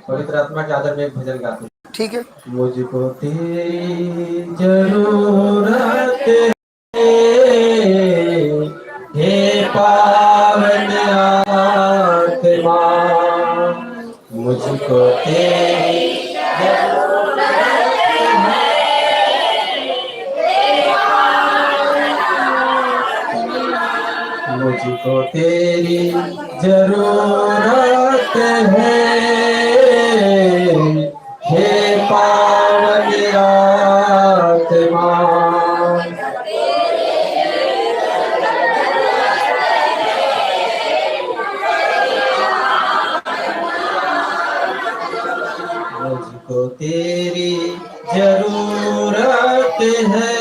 पवित्र आत्मा के आदर में एक भजन गाते हैं। ठीक है। मुझको तेरी जरूरत है, हे पावन आत्मा, मुझको तेरी जरूरत है, मुझको तेरी जरूरत है, हे पावन आत्मा, मुझको तेरी जरूरत है,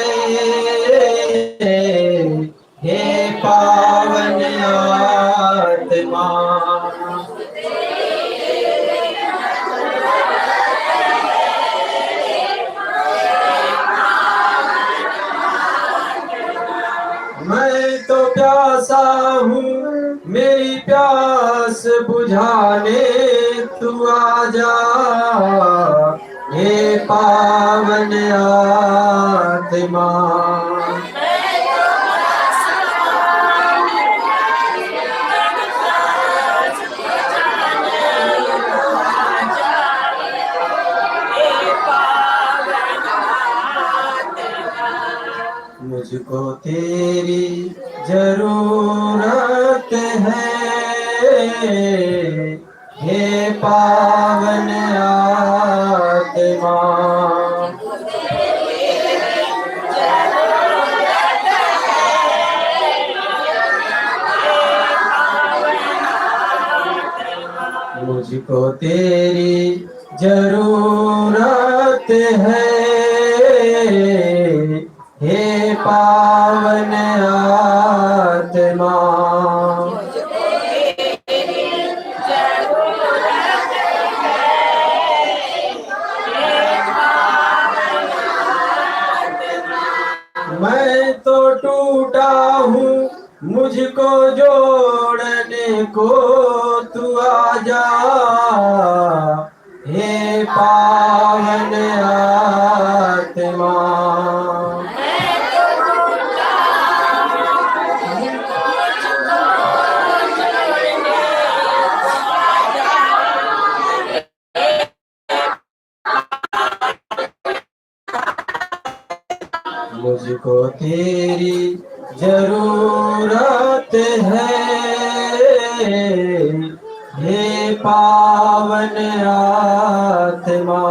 हे पावन आत्मा, मैं तो प्यासा हूँ, मेरी प्यास बुझाने तू आजा, हे पावन आत्मा, मुझको तेरी जरूरत है, हे पावन आत्मा, मुझको तेरी जरूरत है, हे पावन आत्मा, मैं तो टूटा हूँ, मुझको जोड़ने को तू आजा, हे पावन आत्मा, मुझको तेरी जरूरत है, हे पावन आत्मा,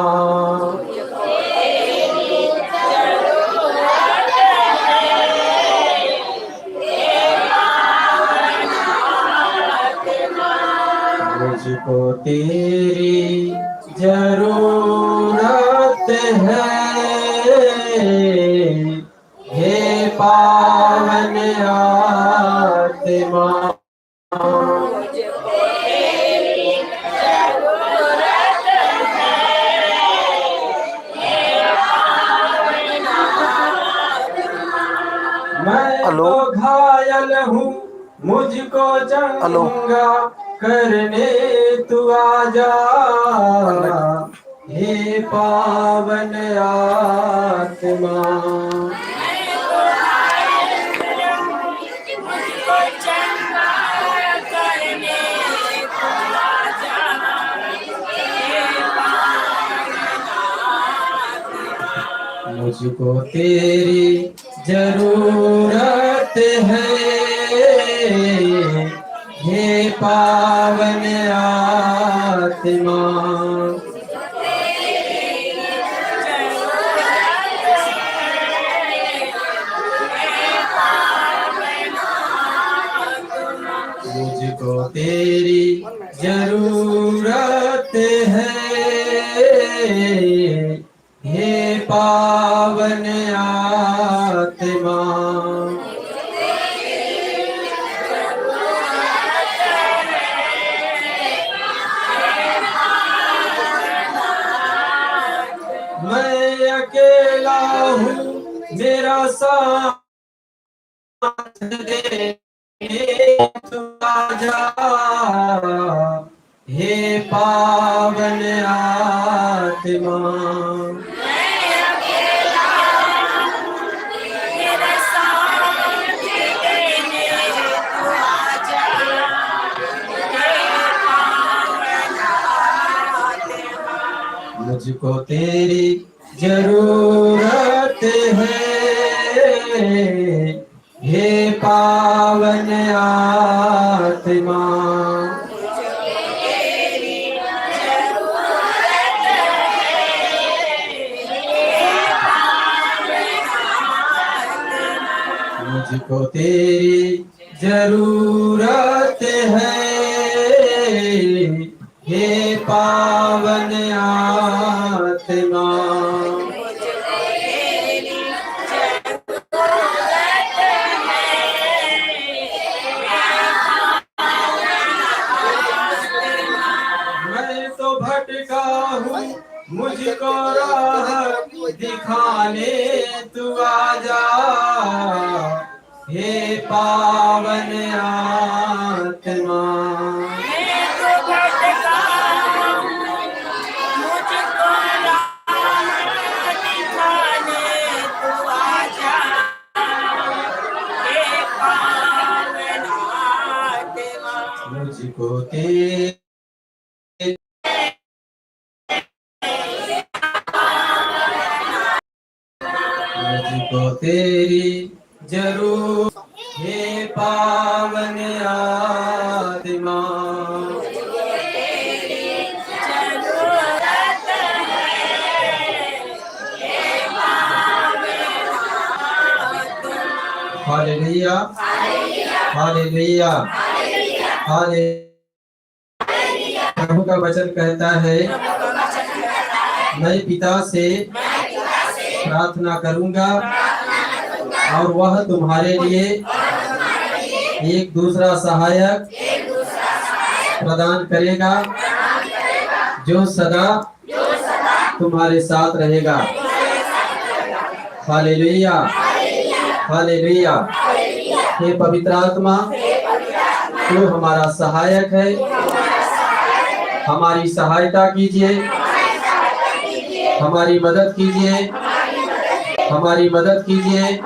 मुझको तेरी जरूरत है, हे पावन आत्मा, मैं हेलो तो घायल हूँ, मुझको हेलो चंगा करने तू आजा, हे पावन आत्मा, मुझको तेरी जरूरत है, हे पावन आत्मा, मुझको तेरी जरूरत है, हे पावन आत्मा, मैं अकेला हूँ, मेरा साथ दे तू आजा, हे पावन आत्मा। मुझको तेरी जरूरत है, हे पावन आत्मा। मुझको तेरी जरूरत है, हे पावन आत्मा। मैं तो भटका हूँ, मुझको राह दिखाने तू आजा, हे पावन आत्मा। मुझको तेरी मुझको तेरी जरूर, हे पावन आत्मा। Hallelujah, hallelujah, hallelujah. प्रभु का वचन कहता है, मैं पिता से प्रार्थना करूंगा और वह तुम्हारे लिए एक दूसरा सहायक प्रदान करेगा, जो सदा तुम्हारे साथ रहेगा। Hallelujah, hallelujah. हे पवित्र आत्मा, तू हमारा सहायक है, हमारी सहायता कीजिए, हमारी मदद कीजिए, हमारी मदद कीजिए,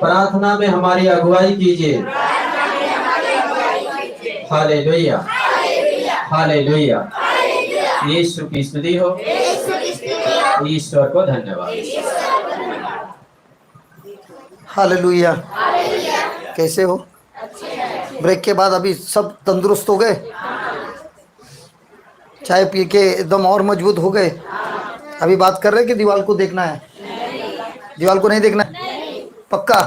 प्रार्थना में हमारी अगुवाई कीजिए। Hallelujah, hallelujah. यीशु की स्तुति हो, ईश्वर को धन्यवाद। हालेलुया। कैसे हो? ब्रेक के बाद अभी सब तंदुरुस्त हो गए, चाय पी के एकदम और मजबूत हो गए। अभी बात कर रहे हैं कि दीवार को देखना है? दीवार को नहीं देखना है? पक्का?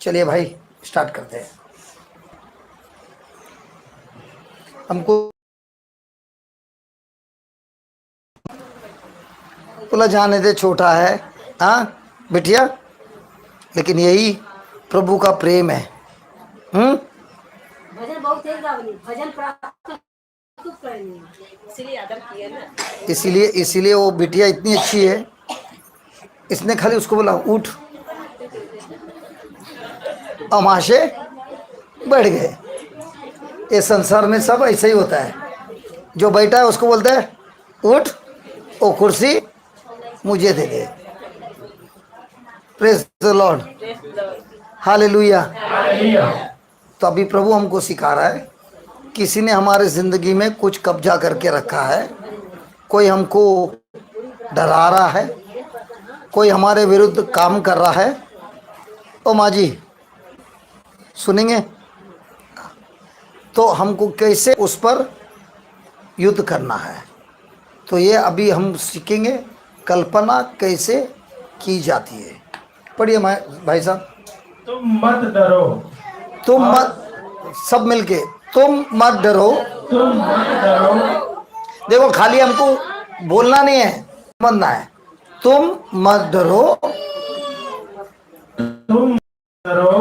चलिए भाई स्टार्ट करते हैं। हमको बोला जाने दे, छोटा है, हाँ बिटिया, लेकिन यही प्रभु का प्रेम है। भजन बहुत तेज गावली, भजन प्राप्त करनी, इसीलिए आदर किया ना। इसीलिए वो बिटिया इतनी अच्छी है, इसने खाली उसको बोला उठ, और वहां से बैठ गए। ये संसार में सब ऐसा ही होता है, जो बैठा है उसको बोलता है उठ, वो कुर्सी मुझे दे दे। Praise the Lord, hallelujah. तो अभी प्रभु हमको सिखा रहा है, किसी ने हमारे जिंदगी में कुछ कब्जा करके रखा है, कोई हमको डरा रहा है, कोई हमारे विरुद्ध काम कर रहा है। ओ माँ जी सुनेंगे? तो हमको कैसे उस पर युद्ध करना है, तो ये अभी हम सीखेंगे। कल्पना कैसे की जाती है, पढ़िए भाई साहब। तुम मत डरो, तुम मत, सब मिलके, तुम मत डरो। तुम मत डरो। देखो खाली हमको बोलना नहीं है, समझना है। तुम मत डरो, तुम डरो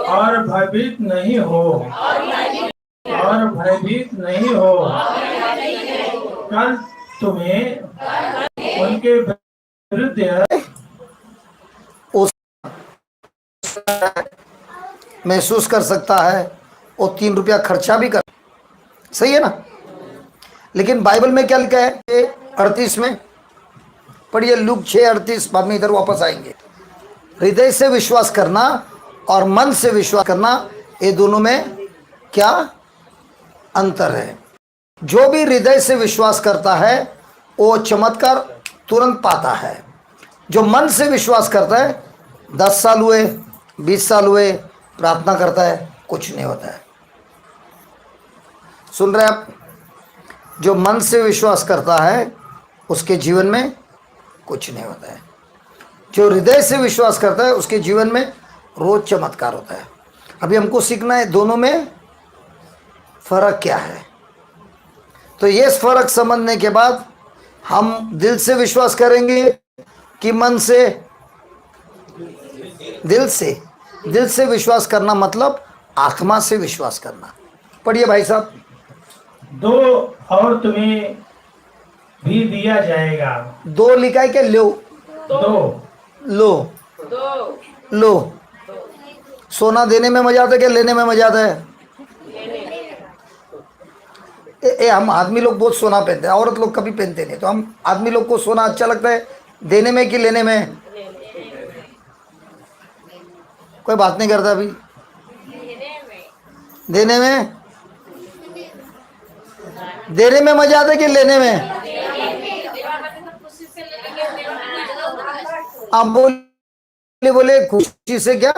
और भयभीत नहीं हो, और भयभीत नहीं हो। कल तुम्हें उनके विरुद्ध उस महसूस कर सकता है, वो 3 रुपया खर्चा भी कर। सही है ना? लेकिन बाइबल में क्या लिखा है 38 में? पढ़िए लूक 6:38, बाद में इधर वापस आएंगे। हृदय से विश्वास करना और मन से विश्वास करना, ये दोनों में क्या अंतर है? जो भी हृदय से विश्वास करता है वो चमत्कार तुरंत पाता है। जो मन से विश्वास करता है, 10 साल हुए, 20 साल हुए, प्रार्थना करता है, कुछ नहीं होता है। सुन रहे आप? जो मन से विश्वास करता है उसके जीवन में कुछ नहीं होता है। जो हृदय से विश्वास करता है उसके जीवन में रोज चमत्कार होता है। अभी हमको सीखना है दोनों में फर्क क्या है। तो ये फर्क समझने के बाद हम दिल से विश्वास करेंगे कि मन से? दिल से विश्वास करना मतलब आत्मा से विश्वास करना। पढ़िए भाई साहब। दो और तुम्हें भी दिया जाएगा। दो लिखा है क्या? लो। सोना देने में मजा आता है क्या लेने में मजा आता है? हम आदमी लोग बहुत सोना पहनते हैं, औरत लोग कभी पहनते नहीं। तो हम आदमी लोग को सोना अच्छा लगता है देने में कि लेने में? कोई बात नहीं करता अभी। देने में मजा आता है कि लेने में? आप बोले खुशी से क्या?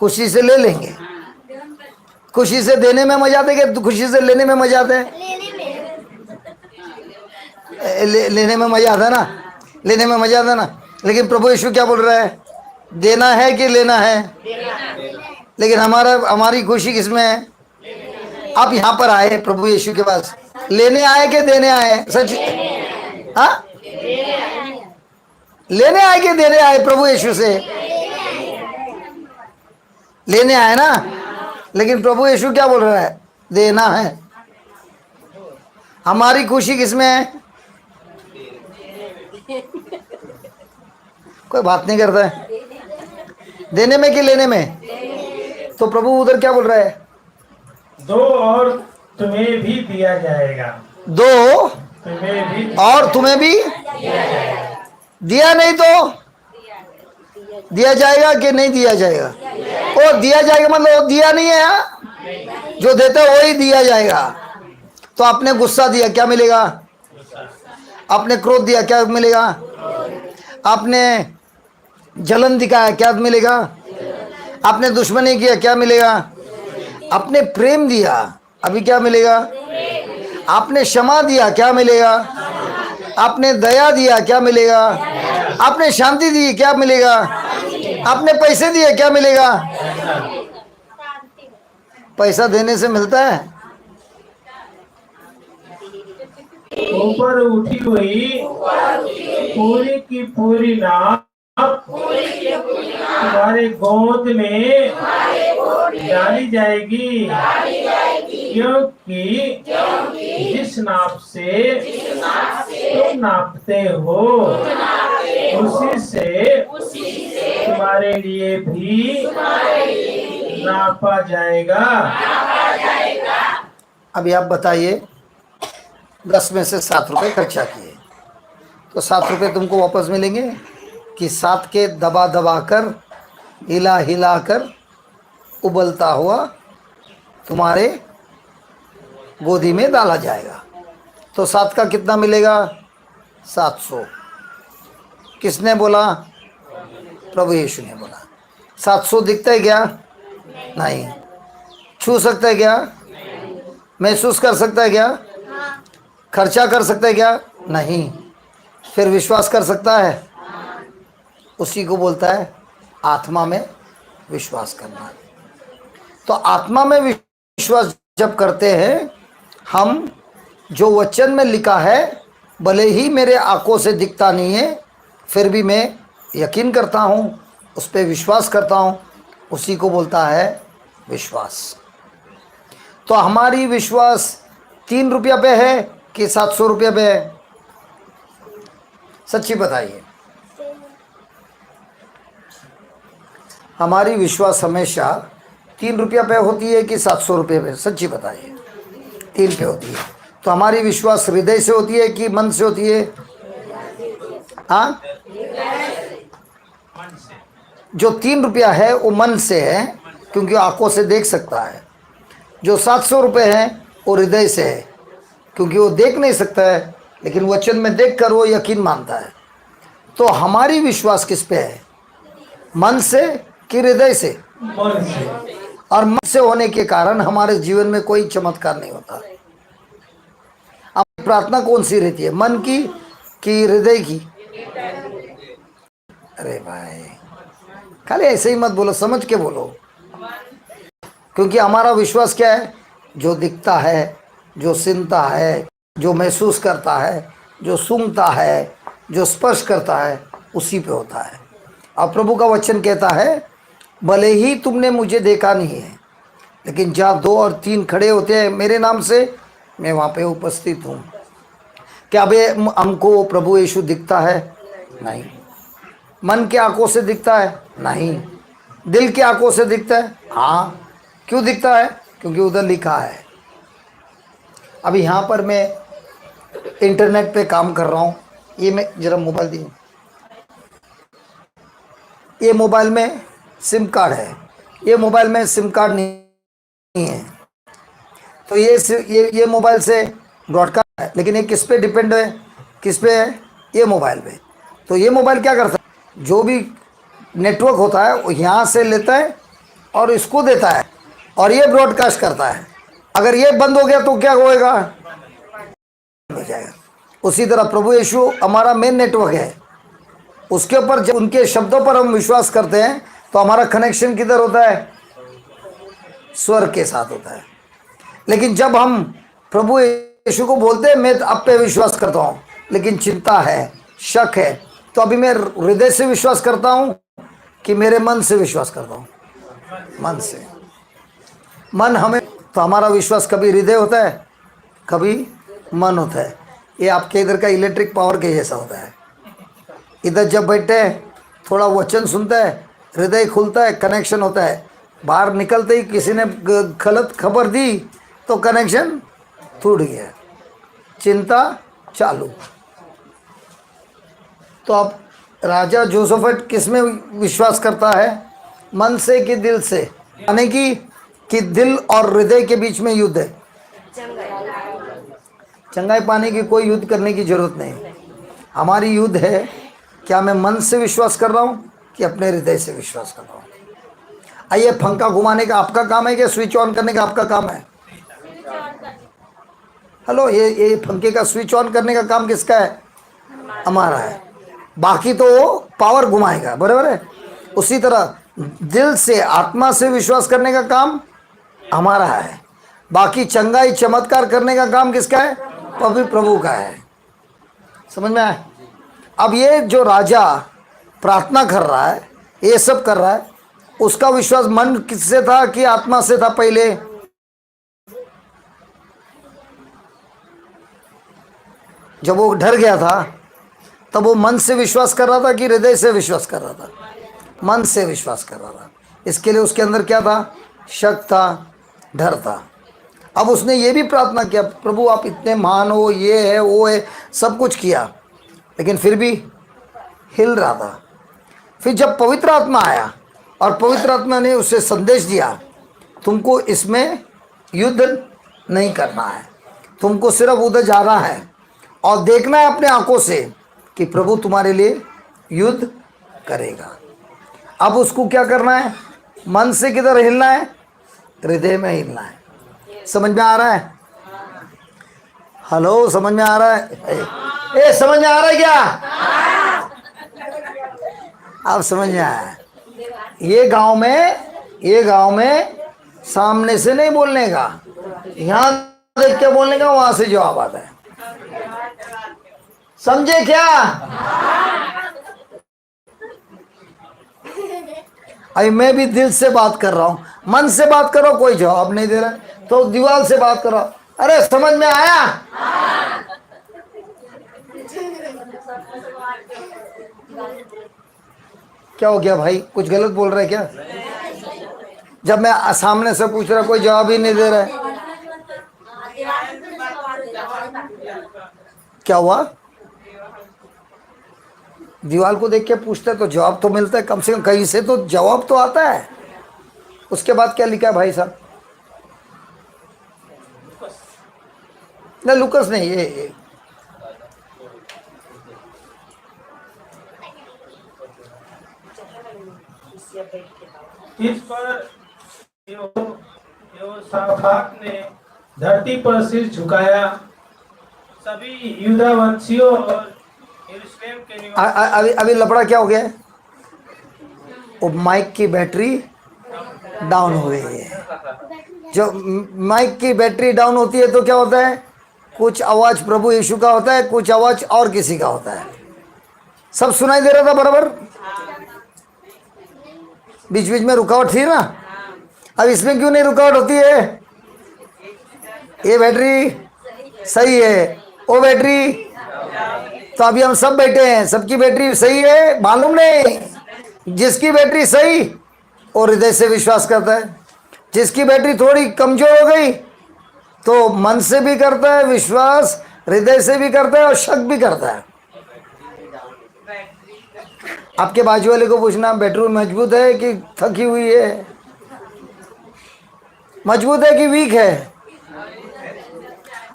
खुशी से ले लेंगे। खुशी से देने में मजा आता है कि खुशी से लेने में मजा आता है? लेने में मजा आता है ना, लेने में मजा आता है ना। लेकिन प्रभु यीशु क्या बोल रहा है? देना है कि लेना है? लेकिन हमारी खुशी किसमें है? आप यहाँ पर आए प्रभु यीशु के पास, लेने आए कि देने आए? सच? हाँ, लेने आए कि देने आए? प्रभु यीशु से लेने आए ना। लेकिन प्रभु यीशु क्या बोल रहा है? देना है। हमारी खुशी किसमें है? कोई बात नहीं करता है। देने में कि लेने में? तो प्रभु उधर क्या बोल रहा है? दो और तुम्हें भी दिया जाएगा। दो तुम्हें भी और तुम्हें भी दिया नहीं तो दिया जाएगा कि नहीं दिया जाएगा? वो दिया जाएगा मतलब वो दिया नहीं है। हाँ? जो देता है वही दिया जाएगा। तो आपने गुस्सा दिया, क्या मिलेगा? आपने क्रोध दिया, क्या मिलेगा? आपने जलन दिखाया, क्या मिलेगा? आपने दुश्मनी किया, क्या मिलेगा? आपने प्रेम दिया, अभी क्या मिलेगा? आपने क्षमा दिया, क्या मिलेगा? आपने दया दिया, क्या मिलेगा? आपने शांति दी, क्या मिलेगा? आपने पैसे दिए, क्या मिलेगा? पैसा देने से मिलता है? ऊपर उठी हुई पूरी की पूरी नाप तुम्हारे गोद में डाली जाएगी, क्योंकि जिस नाप से तुम नापते हो उसी से तुम्हारे लिए भी नापा जाएगा। अभी आप बताइए, 10 में से 7 रुपए खर्चा किए तो 7 रुपए तुमको वापस मिलेंगे कि 7 के दबा दबा कर हिला हिला कर उबलता हुआ तुम्हारे गोदी में डाला जाएगा? तो 7 का कितना मिलेगा? 700। किसने बोला? प्रभु यीशु ने बोला। 700 दिखता है क्या? नहीं। छू सकता है क्या? महसूस कर सकता है क्या? खर्चा कर सकता है क्या? नहीं। फिर विश्वास कर सकता है? उसी को बोलता है आत्मा में विश्वास करना। तो आत्मा में विश्वास जब करते हैं हम, जो वचन में लिखा है भले ही मेरे आंखों से दिखता नहीं है फिर भी मैं यकीन करता हूँ, उस पर विश्वास करता हूँ, उसी को बोलता है विश्वास। तो हमारी विश्वास 3 रुपया पे है कि 700 रुपये पे है? सच्ची बताइए। हमारी विश्वास हमेशा ₹3 पे होती है कि 700 रुपये पे? सच्ची बताइए। 3 पे होती है। तो हमारी विश्वास हृदय से होती है कि मन से होती है? हाँ, जो ₹3 है वो मन से है, क्योंकि आंखों से देख सकता है। जो 700 रुपये है वो हृदय से है, क्योंकि वो देख नहीं सकता है, लेकिन वचन में देख कर वो यकीन मानता है। तो हमारी विश्वास किस पे है? मन से कि हृदय से? मन से। और मन से होने के कारण हमारे जीवन में कोई चमत्कार नहीं होता। अब प्रार्थना कौन सी रहती है, मन की कि हृदय की? अरे भाई, खाली ऐसे ही मत बोलो, समझ के बोलो। क्योंकि हमारा विश्वास क्या है? जो दिखता है, जो सुनता है, जो महसूस करता है, जो सूंघता है, जो स्पर्श करता है, उसी पे होता है। और प्रभु का वचन कहता है, भले ही तुमने मुझे देखा नहीं है, लेकिन जहाँ 2 और 3 खड़े होते हैं मेरे नाम से, मैं वहाँ पे उपस्थित हूँ। क्या बे हमको प्रभु यीशु दिखता है? नहीं। मन के आंखों से दिखता है? नहीं। दिल की आंखों से दिखता है? हाँ। क्यों दिखता है? क्योंकि उधर लिखा है। अभी यहाँ पर मैं इंटरनेट पे काम कर रहा हूँ। ये मैं जरा मोबाइल दी, ये मोबाइल में सिम कार्ड है, ये मोबाइल में सिम कार्ड नहीं है। तो ये मोबाइल से ब्रॉडकास्ट है, लेकिन ये किस पे डिपेंड है? किस पे है? ये मोबाइल पे। तो ये मोबाइल क्या करता है? जो भी नेटवर्क होता है वो यहाँ से लेता है और इसको देता है, और ये ब्रॉडकास्ट करता है। अगर ये बंद हो गया तो क्या होएगा? हो जाएगा। उसी तरह प्रभु यीशु हमारा मेन नेटवर्क है। उसके ऊपर जब उनके शब्दों पर हम विश्वास करते हैं तो हमारा कनेक्शन किधर होता है? स्वर्ग के साथ होता है। लेकिन जब हम प्रभु यीशु को बोलते हैं मैं अब पे विश्वास करता हूँ, लेकिन चिंता है, शक है, तो अभी मैं हृदय से विश्वास करता हूँ कि मेरे मन से विश्वास करता हूँ? मन से। मन हमें, तो हमारा विश्वास कभी हृदय होता है, कभी मन होता है। ये आपके इधर का इलेक्ट्रिक पावर के जैसा होता है। इधर जब बैठते हैं थोड़ा वचन सुनता है, हृदय खुलता है, कनेक्शन होता है। बाहर निकलते ही किसी ने गलत खबर दी तो कनेक्शन टूट गया, चिंता चालू। तो अब राजा जोसेफट किस में विश्वास करता है? मन से कि दिल से? यानी कि दिल और हृदय के बीच में युद्ध है। चंगाई पाने की कोई युद्ध करने की जरूरत नहीं। हमारी युद्ध है, क्या मैं मन से विश्वास कर रहा हूँ कि अपने हृदय से विश्वास कर रहा हूँ? आइए, पंखा घुमाने का आपका काम है क्या? स्विच ऑन करने का आपका काम है? हेलो, ये पंखे का स्विच ऑन करने का काम किसका है? हमारा है। बाकी तो पावर घुमाएगा, बराबर है। उसी तरह दिल से, आत्मा से विश्वास करने का काम हमारा है। बाकी चंगाई चमत्कार करने का काम किसका है? पवित्र प्रभु का है। समझ में आया? अब ये जो राजा प्रार्थना कर रहा है, ये सब कर रहा है, उसका विश्वास मन किससे था कि आत्मा से था? पहले जब वो डर गया था तब वो मन से विश्वास कर रहा था कि हृदय से विश्वास कर रहा था? मन से विश्वास कर रहा था। इसके लिए उसके अंदर क्या था? शक था, डर था। अब उसने ये भी प्रार्थना किया, प्रभु आप इतने महान हो, ये है वो है, सब कुछ किया, लेकिन फिर भी हिल रहा था। फिर जब पवित्र आत्मा आया और पवित्र आत्मा ने उसे संदेश दिया, तुमको इसमें युद्ध नहीं करना है, तुमको सिर्फ उधर जाना है और देखना है अपने आंखों से कि प्रभु तुम्हारे लिए युद्ध करेगा। अब उसको क्या करना है? मन से किधर हिलना है? हृदय में हिलना है। समझ में आ रहा है? हेलो, समझ में आ रहा है? ए समझ में आ रहा है क्या? अब समझ में आया। ये गांव में सामने से नहीं बोलने का, यहां देख के बोलने का, वहां से जवाब आता है। समझे क्या? अभी मैं भी दिल से बात कर रहा हूं, मन से बात करो, कोई जवाब नहीं दे रहा, तो दीवार से बात करो। अरे समझ में आया? क्या हो गया भाई? कुछ गलत बोल रहे क्या? जब मैं सामने से पूछ रहा कोई जवाब ही नहीं दे रहा है। क्या हुआ? दीवार को देख के पूछते तो जवाब तो मिलता है, कम से कम कहीं से तो जवाब तो आता है। उसके बाद क्या लिखा है भाई साहब? नहीं लुकस नहीं, ये इस पर यहोशाफात ने धरती पर सिर झुकाया, सभी यूदा वंशियों और यरूशलेम के निवासी। अभी अभी लफड़ा क्या हो गया है? वो माइक की बैटरी डाउन हो गई है। जो माइक की बैटरी डाउन होती है तो क्या होता है? कुछ आवाज प्रभु यीशु का होता है, कुछ आवाज और किसी का होता है। सब सुनाई दे रहा था बराबर? बीच बीच में रुकावट थी ना? अब इसमें क्यों नहीं रुकावट होती है? ये बैटरी सही है, वो बैटरी तो अभी हम सब बैठे हैं, सबकी बैटरी सही है मालूम नहीं। जिसकी बैटरी सही वो हृदय से विश्वास करता है, जिसकी बैटरी थोड़ी कमजोर हो गई तो मन से भी करता है विश्वास, हृदय से भी करता है और शक भी करता है। आपके बाजू वाले को पूछना बैटरी मजबूत है कि थकी हुई है, मजबूत है कि वीक है।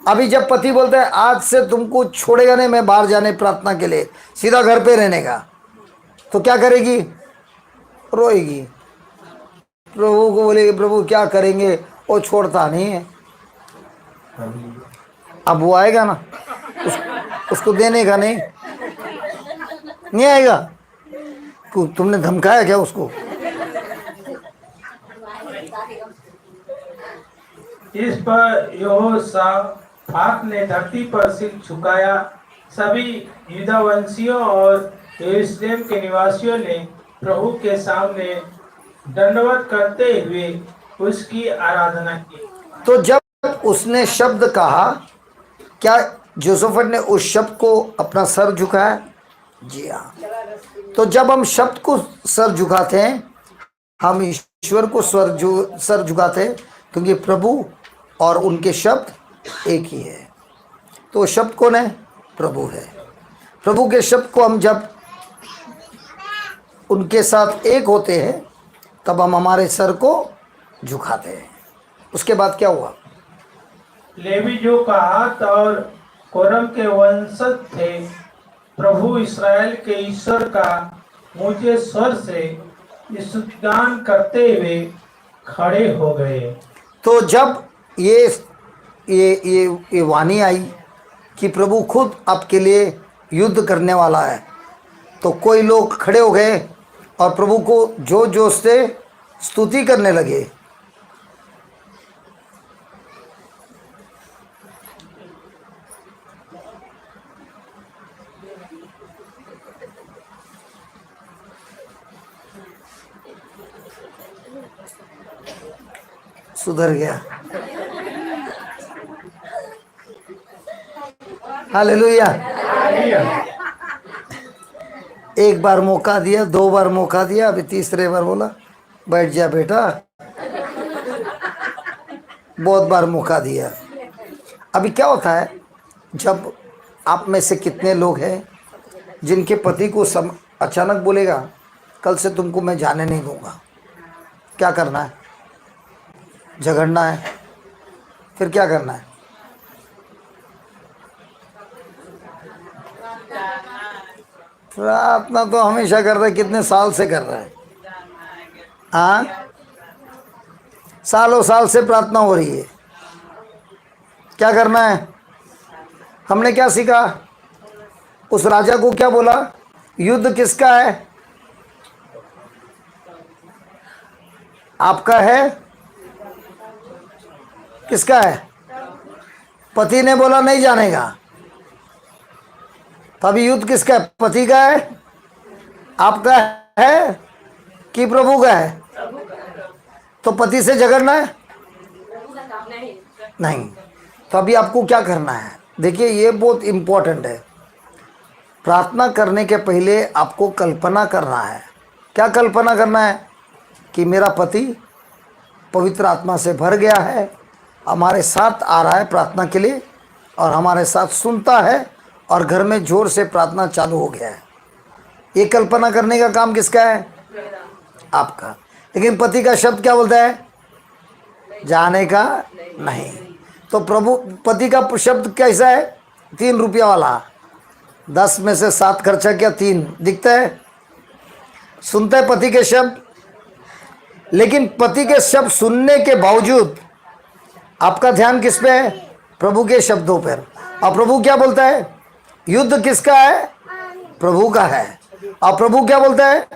अभी जब पति बोलता है आज से तुमको छोड़ेगा नहीं मैं बाहर जाने प्रार्थना के लिए, सीधा घर पे रहने का, तो क्या करेगी? रोएगी। प्रभु को बोलेगी प्रभु क्या करेंगे, वो छोड़ता नहीं है। अब वो आएगा ना, उसको देने का नहीं आएगा। तुमने धमकाया क्या उसको? इस पर यहोशाफात ने धरती पर सिर झुकाया, सभी यूदा वंशियों और यरूशलेम के निवासियों ने प्रभु के सामने दंडवत करते हुए उसकी आराधना की। तो जब उसने शब्द कहा, क्या जोसेफट ने उस शब्द को अपना सर झुकाया? जी हाँ। तो जब हम शब्द को सर झुकाते हैं, हम ईश्वर को सर झुकाते हैं, क्योंकि प्रभु और उनके शब्द एक ही है। तो शब्द कौन है? प्रभु है। प्रभु के शब्द को हम जब उनके साथ एक होते हैं तब हम हमारे सर को झुकाते हैं। उसके बाद क्या हुआ? लेवी जो कहात और कोरम के वंशज थे, प्रभु इस्राएल के ईश्वर का ऊंचे स्वर से स्तुतिगान करते हुए खड़े हो गए। तो जब ये वाणी आई कि प्रभु खुद आपके लिए युद्ध करने वाला है, तो कोई लोग खड़े हो गए और प्रभु को जोश जोश से स्तुति करने लगे। सुधर गया। हालेलुया। एक बार मौका दिया, दो बार मौका दिया, अभी तीसरे बार बोला बैठ जा बेटा। बहुत बार मौका दिया। अभी क्या होता है, जब आप में से कितने लोग हैं जिनके पति को अचानक बोलेगा कल से तुमको मैं जाने नहीं दूंगा, क्या करना है? झगड़ना है? फिर क्या करना है? प्रार्थना तो हमेशा कर रहा है, कितने साल से कर रहा है। हाँ, सालों साल से प्रार्थना हो रही है। क्या करना है? हमने क्या सीखा? उस राजा को क्या बोला? युद्ध किसका है? आपका है? किसका है? पति ने बोला नहीं जाने का, तभी युद्ध किसका है? पति का है? आपका है कि प्रभु का है? तो पति से झगड़ना है? नहीं। तो अभी आपको क्या करना है? देखिए ये बहुत इम्पोर्टेंट है। प्रार्थना करने के पहले आपको कल्पना करना है। क्या कल्पना करना है? कि मेरा पति पवित्र आत्मा से भर गया है, हमारे साथ आ रहा है प्रार्थना के लिए और हमारे साथ सुनता है और घर में जोर से प्रार्थना चालू हो गया है। ये कल्पना करने का काम किसका है? आपका। लेकिन पति का शब्द क्या बोलता है? जाने का नहीं। तो प्रभु पति का शब्द कैसा है? 3 रुपया वाला। 10 में से 7 खर्चा किया, 3 दिखता है, सुनता है पति के शब्द। लेकिन पति के शब्द सुनने के बावजूद आपका ध्यान किस पे है? प्रभु के शब्दों पर। और प्रभु क्या बोलता है? युद्ध किसका है? प्रभु का है। और प्रभु क्या बोलता है?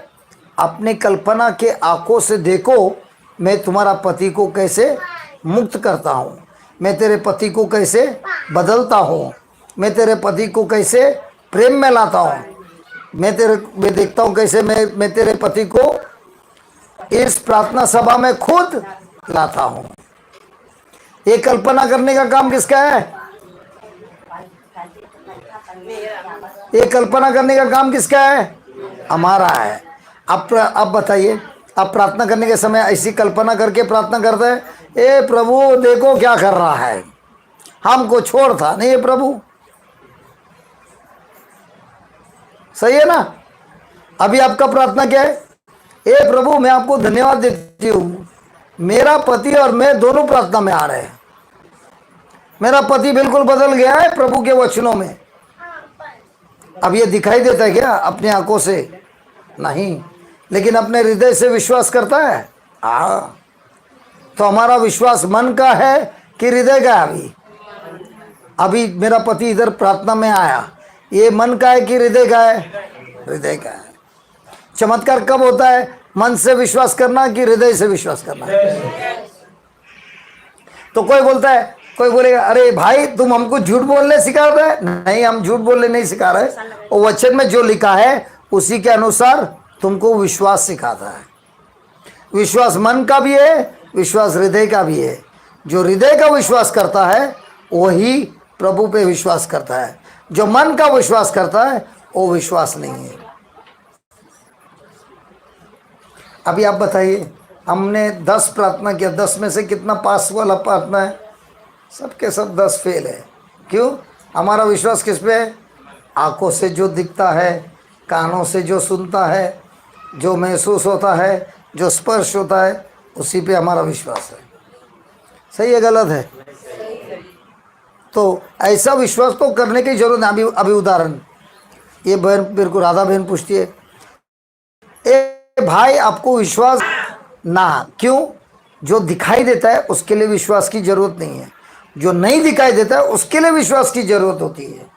अपने कल्पना के आंखों से देखो, मैं तुम्हारा पति को कैसे मुक्त करता हूँ, मैं तेरे पति को कैसे बदलता हूँ, मैं तेरे पति को कैसे प्रेम में लाता हूँ, मैं देखता हूँ कैसे मैं तेरे पति को इस प्रार्थना सभा में खुद लाता हूँ। ये कल्पना करने का काम किसका है? ये कल्पना करने का काम किसका है? हमारा है। अब बताइए, आप प्रार्थना करने के समय ऐसी कल्पना करके प्रार्थना करते हैं, ए प्रभु देखो क्या कर रहा है, हमको छोड़ था नहीं ये प्रभु। सही है ना? अभी आपका प्रार्थना क्या है? ए प्रभु मैं आपको धन्यवाद देती हूँ, मेरा पति और मैं दोनों प्रार्थना में आ रहे हैं, मेरा पति बिल्कुल बदल गया है प्रभु के वचनों में। अब ये दिखाई देता है क्या अपनी आंखों से? नहीं, लेकिन अपने हृदय से विश्वास करता है। हाँ, तो हमारा विश्वास मन का है कि हृदय का है? अभी मेरा पति इधर प्रार्थना में आया, ये मन का है कि हृदय का है? हृदय का है। चमत्कार कब होता है? मन से विश्वास करना कि हृदय से विश्वास करना? तो कोई बोलता है, कोई बोलेगा अरे भाई तुम हमको झूठ बोलने सिखा रहे हैं। नहीं, हम झूठ बोलने नहीं सिखा रहे, और वचन में जो लिखा है उसी के अनुसार तुमको विश्वास सिखाता है। विश्वास मन का भी है, विश्वास हृदय का भी है। जो हृदय का विश्वास करता है वही प्रभु पे विश्वास करता है, जो मन का विश्वास करता है वो विश्वास नहीं है। अभी आप बताइए, हमने 10 प्रार्थना किया, 10 में से कितना पास वाला प्रार्थना है? सबके सब 10 फेल है। क्यों? हमारा विश्वास किस पे है? आंखों से जो दिखता है, कानों से जो सुनता है, जो महसूस होता है, जो स्पर्श होता है, उसी पे हमारा विश्वास है। सही है गलत है? तो ऐसा विश्वास तो करने की जरूरत है। अभी उदाहरण, ये बहन मेरे को राधा बहन पूछती है, ए भाई आपको विश्वास ना, क्यों? जो दिखाई देता है उसके लिए विश्वास की जरूरत नहीं है, जो नहीं दिखाई देता है उसके लिए विश्वास की जरूरत होती है।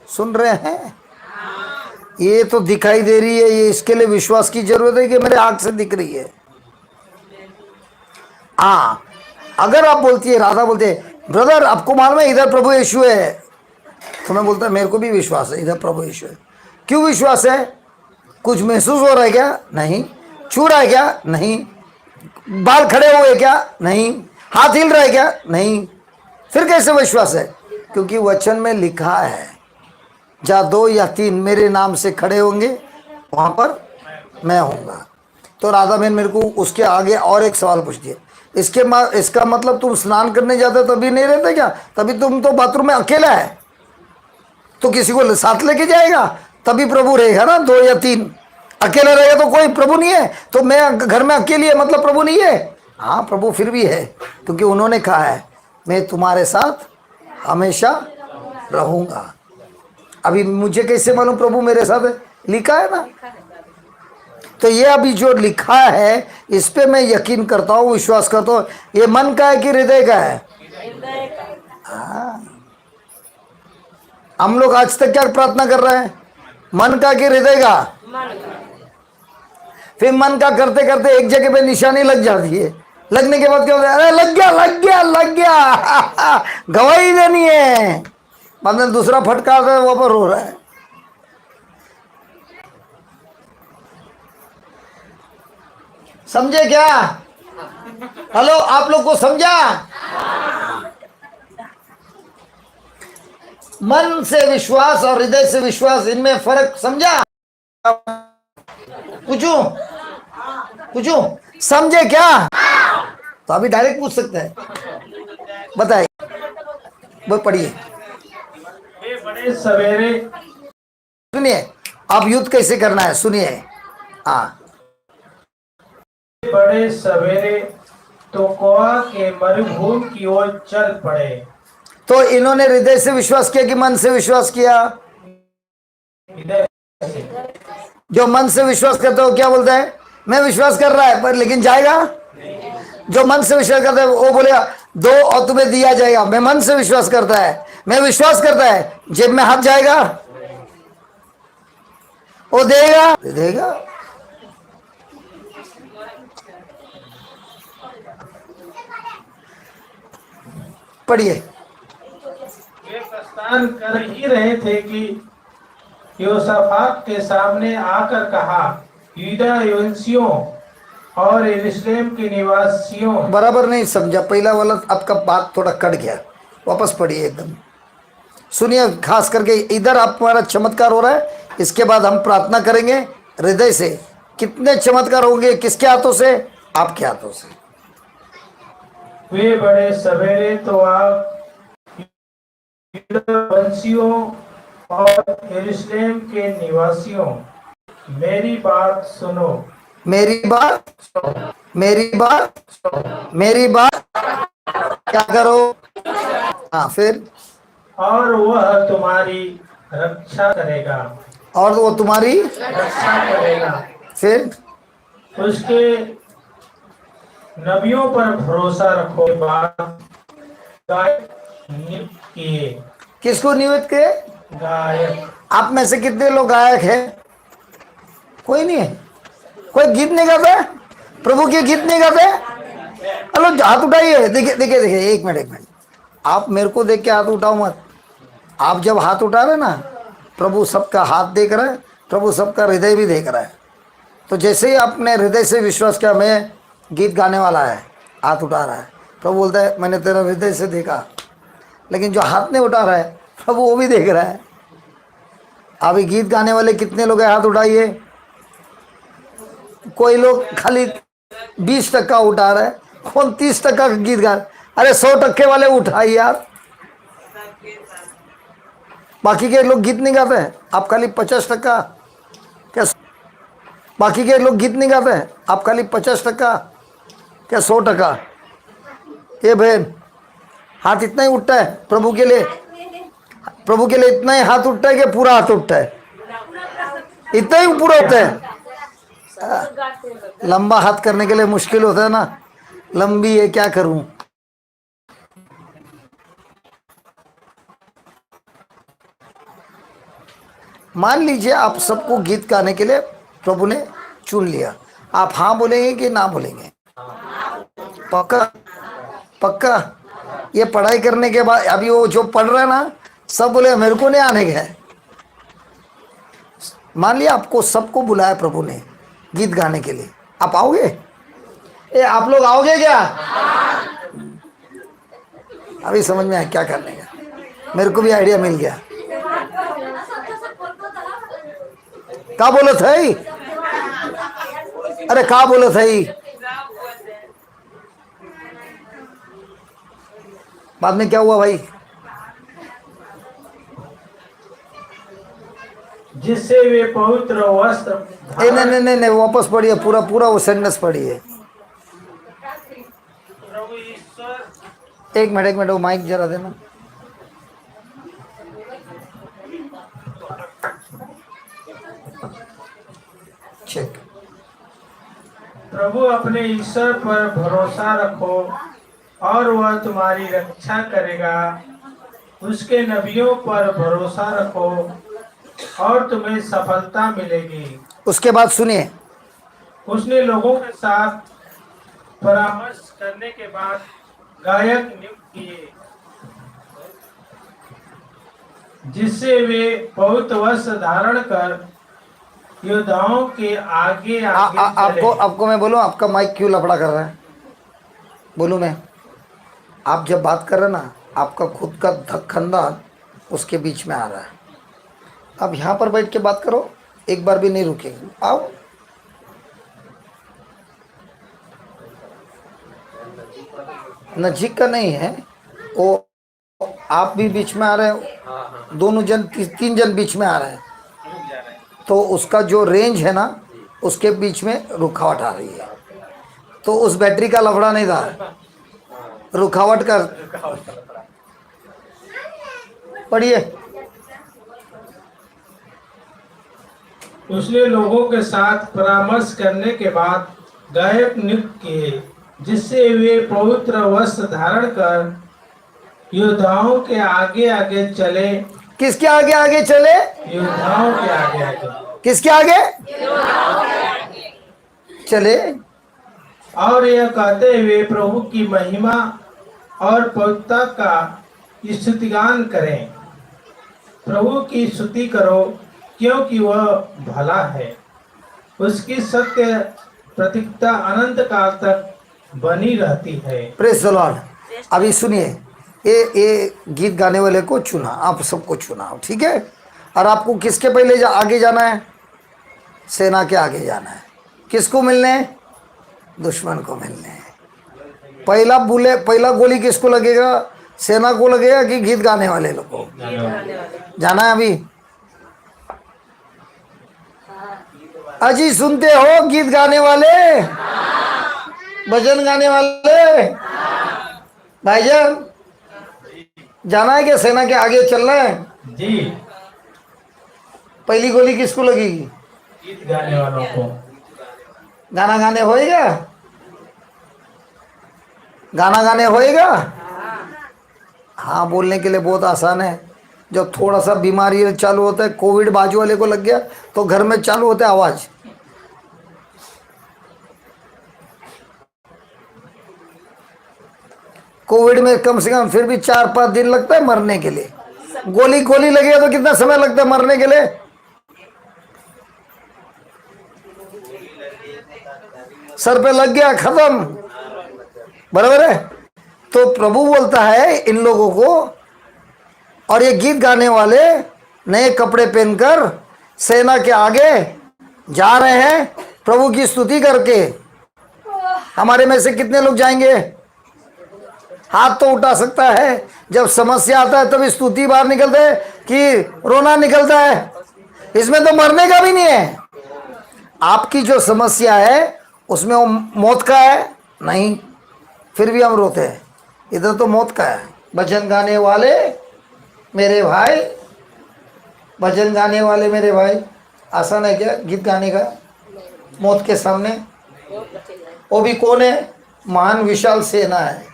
सुन रहे हैं? ये तो दिखाई दे रही है, ये इसके लिए विश्वास की जरूरत है कि मेरे आंख से दिख रही है। अगर आप बोलती है, राधा बोलते है, ब्रदर आपको मालूम है इधर प्रभु यीशु है, तो मैं बोलता है मेरे को भी विश्वास है इधर प्रभु यीशु है। क्यों विश्वास है? कुछ महसूस हो रहा है क्या? नहीं। छू रहा है क्या? नहीं। बाल खड़े हुए क्या? नहीं। हाथ हिल रहा है क्या? नहीं। फिर कैसे विश्वास है? क्योंकि वचन में लिखा है, जहाँ 2 या 3 मेरे नाम से खड़े होंगे वहां पर मैं होऊंगा। तो राधा बहन मेरे को उसके आगे और एक सवाल पूछती है, इसका मतलब तुम स्नान करने जाते तभी नहीं रहते क्या? तभी तुम तो बाथरूम में अकेला है, तो किसी को साथ लेके जाएगा तभी प्रभु रहेगा ना। 2 या 3 अकेला रहेगा तो कोई प्रभु नहीं है। तो मैं घर में अकेली है मतलब प्रभु नहीं है? हाँ, प्रभु फिर भी है, क्योंकि उन्होंने कहा है मैं तुम्हारे साथ हमेशा रहूंगा। अभी मुझे कैसे मालूम प्रभु मेरे साथ है? लिखा है ना। तो ये अभी जो लिखा है इस पे मैं यकीन करता हूँ, विश्वास करता हूँ। ये मन का है कि हृदय का है? हाँ। हम लोग आज तक क्या प्रार्थना कर रहे हैं? मन का कि हृदय का? फिर मन का करते करते एक जगह पे निशानी लग जाती है, लगने के बाद क्या होता है? अरे लग गया लग गया लग गया गवाही देनी है, बाद में दूसरा फटका वहां पर हो रहा है। समझे क्या? हेलो, आप लोग को समझा? मन से विश्वास और हृदय से विश्वास, इनमें फर्क समझा? पूछूं? पूछो, समझे क्या? तो अभी डायरेक्ट पूछ सकते हैं, बताइए, वो पढ़िए। वे बड़े सवेरे सुनिए, अब युद्ध कैसे करना है सुनिए। हाँ, बड़े सवेरे तोकोआ के मरुभूमि की ओर चल पड़े। तो इन्होंने हृदय से विश्वास किया कि मन से विश्वास किया? जो मन से विश्वास करता है वो क्या बोलता है? मैं विश्वास कर रहा है, पर लेकिन जाएगा? जो मन से विश्वास करता है वो बोलेगा दो और तुम्हें दिया जाएगा। मैं मन से विश्वास करता है, मैं विश्वास करता है, जेब में हाथ जाएगा, वो देगा, देगा। पढ़िए। वे प्रस्थान कर ही रहे थे कि योसाफात के सामने आकर कहा, यूदा वंशियों और यरूशलेम के निवासियों। बराबर नहीं समझा, पहला वाला आपका बात थोड़ा कट गया, वापस पढ़िए एकदम। सुनिए, खास करके इधर आप हमारा चमत्कार हो रहा है, इसके बाद हम प्रार्थना करेंगे हृदय से। कितने चमत्कार होंगे? किसके हाथों से? आपके हाथों से। वे बड़े सवेरे तो आप वंशियों और यरूशलेम के निवासियों, मेरी बात सुनो। मेरी बात, मेरी बात, मेरी बात क्या करो? हाँ, फिर और वह तुम्हारी रक्षा करेगा। और वो तुम्हारी रक्षा करेगा। फिर उसके नबियों पर भरोसा रखो। गायक नियुक्त किए। किसको नियुक्त किए? गायक। आप में से कितने लोग गायक हैं? कोई नहीं है। कोई गीत नहीं गाता? प्रभु के गीत नहीं गाते? हेलो, हाथ उठाइए। देखिए देखिए देखिए, एक मिनट एक मिनट, आप मेरे को देख के हाथ उठाओ मत। आप जब हाथ उठा रहे ना, प्रभु सबका हाथ देख रहा है, प्रभु सबका हृदय भी देख रहा है। तो जैसे ही आपने हृदय से विश्वास किया मैं गीत गाने वाला है, हाथ उठा रहा है, प्रभु बोलता है मैंने तेरा हृदय से देखा। लेकिन जो हाथ नहीं उठा रहा है, प्रभु वो भी देख रहा है। अभी गीत गाने वाले कितने लोग हैं? हाथ उठाइए। कोई लोग खाली 20% उठा रहा है, कौन 30% का गीत गा। अरे 100% वाले उठाइए यार। बाकी के लोग गीत नहीं गाते हैं, आप खाली 50%। क्या बाकी के लोग गीत नहीं गाते हैं, आप खाली 50%? क्या 100%? ये बहन, हाथ इतना ही उठता है प्रभु के लिए? प्रभु के लिए इतना ही हाथ उठता है कि पूरा हाथ उठता है? इतना ही पूरा होता है। लंबा हाथ करने के लिए मुश्किल होता है ना, लंबी है, क्या करूं। मान लीजिए आप सबको गीत गाने के लिए प्रभु ने चुन लिया, आप हाँ बोलेंगे कि ना बोलेंगे? पक्का? पक्का? ये पढ़ाई करने के बाद अभी वो जो पढ़ रहा है ना, सब बोले मेरे को नहीं आने गए। मान लिया आपको सबको बुलाया प्रभु ने गीत गाने के लिए, आप आओगे? आप लोग आओगे क्या? अभी समझ में आया क्या करने का, मेरे को भी आइडिया मिल गया। का बोलो थई? अरे का बोलो थई? बाद में क्या हुआ भाई? जिससे वे पवित्र वस्त्र। नहीं नहीं नहीं नहीं, वापस पढ़िए, पूरा पूरा वो सेंटेंस पढ़िए। प्रभु ईश्वर। एक मिनट वो माइक जरा देना। चेक। प्रभु अपने ईश्वर पर भरोसा रखो और वह तुम्हारी रक्षा करेगा। उसके नबियों पर भरोसा रखो और तुम्हें सफलता मिलेगी। उसके बाद सुनिए, उसने लोगों के साथ परामर्श करने के बाद गायक नियुक्त किए, जिससे वे पवित्र वस्त्र धारण कर योद्धाओं के आगे आगे आपको मैं बोलूं, आपका माइक क्यों लफड़ा कर रहा है? बोलूं मैं? आप जब बात कर रहे हैं ना, आपका खुद का धक्खंदा उसके बीच में आ रहा है। आप यहाँ पर बैठ के बात करो, एक बार भी नहीं रुकेगी। आओ नजीक का नहीं है वो, आप भी बीच में आ रहे हो, दोनों जन तीन जन बीच में आ रहे हैं, तो उसका जो रेंज है ना उसके बीच में रुकावट आ रही है। तो उस बैटरी का लफड़ा नहीं था, रुकावट का। पढ़िए। उसने लोगों के साथ परामर्श करने के बाद गायक नियुक्त किए, जिससे वे पवित्र वस्त्र धारण कर योद्धाओं के आगे आगे चले। किसके आगे आगे चले? योद्धाओं के आगे आगे। किसके आगे चले? और यह कहते हुए प्रभु की महिमा और पवित्रता का स्तुतिगान करें। प्रभु की स्तुति करो, क्योंकि वह भला है, उसकी सत्य प्रतिज्ञा अनंत काल तक बनी रहती है। Praise the Lord. अभी सुनिए, ये गीत गाने वाले को चुना, आप सबको चुना, ठीक है। और आपको किसके पहले आगे जाना है? सेना के आगे जाना है। किसको मिलने? दुश्मन को मिलने। पहला गोली किसको लगेगा? सेना को लगेगा कि गीत गाने वाले लोग को? जाना है अभी। अजी सुनते हो गीत गाने वाले, भजन गाने वाले भाईजान, जाना है क्या? सेना के आगे चलना है जी। पहली गोली किसको लगेगी? गीत गाने वालों को। गाना गाने होएगा? गाना गाने होएगा? हाँ, बोलने के लिए बहुत आसान है। जब थोड़ा सा बीमारी चालू होता है, कोविड बाजू वाले को लग गया तो घर में चालू होता है आवाज। कोविड में कम से कम फिर भी 4-5 दिन लगता है मरने के लिए। गोली लगे तो कितना समय लगता है मरने के लिए? सर पे लग गया, खत्म। बराबर है। तो प्रभु बोलता है इन लोगों को, और ये गीत गाने वाले नए कपड़े पहनकर सेना के आगे जा रहे हैं प्रभु की स्तुति करके। हमारे में से कितने लोग जाएंगे? हाथ तो उठा सकता है। जब समस्या आता है तब स्तुति बाहर निकलता है कि रोना निकलता है? इसमें तो मरने का भी नहीं है। आपकी जो समस्या है उसमें वो मौत का है नहीं, फिर भी हम रोते हैं। इधर तो मौत का है। भजन गाने वाले मेरे भाई, भजन गाने वाले मेरे भाई, आसान है क्या गीत गाने का मौत के सामने? वो भी कौन है? महान विशाल सेना है।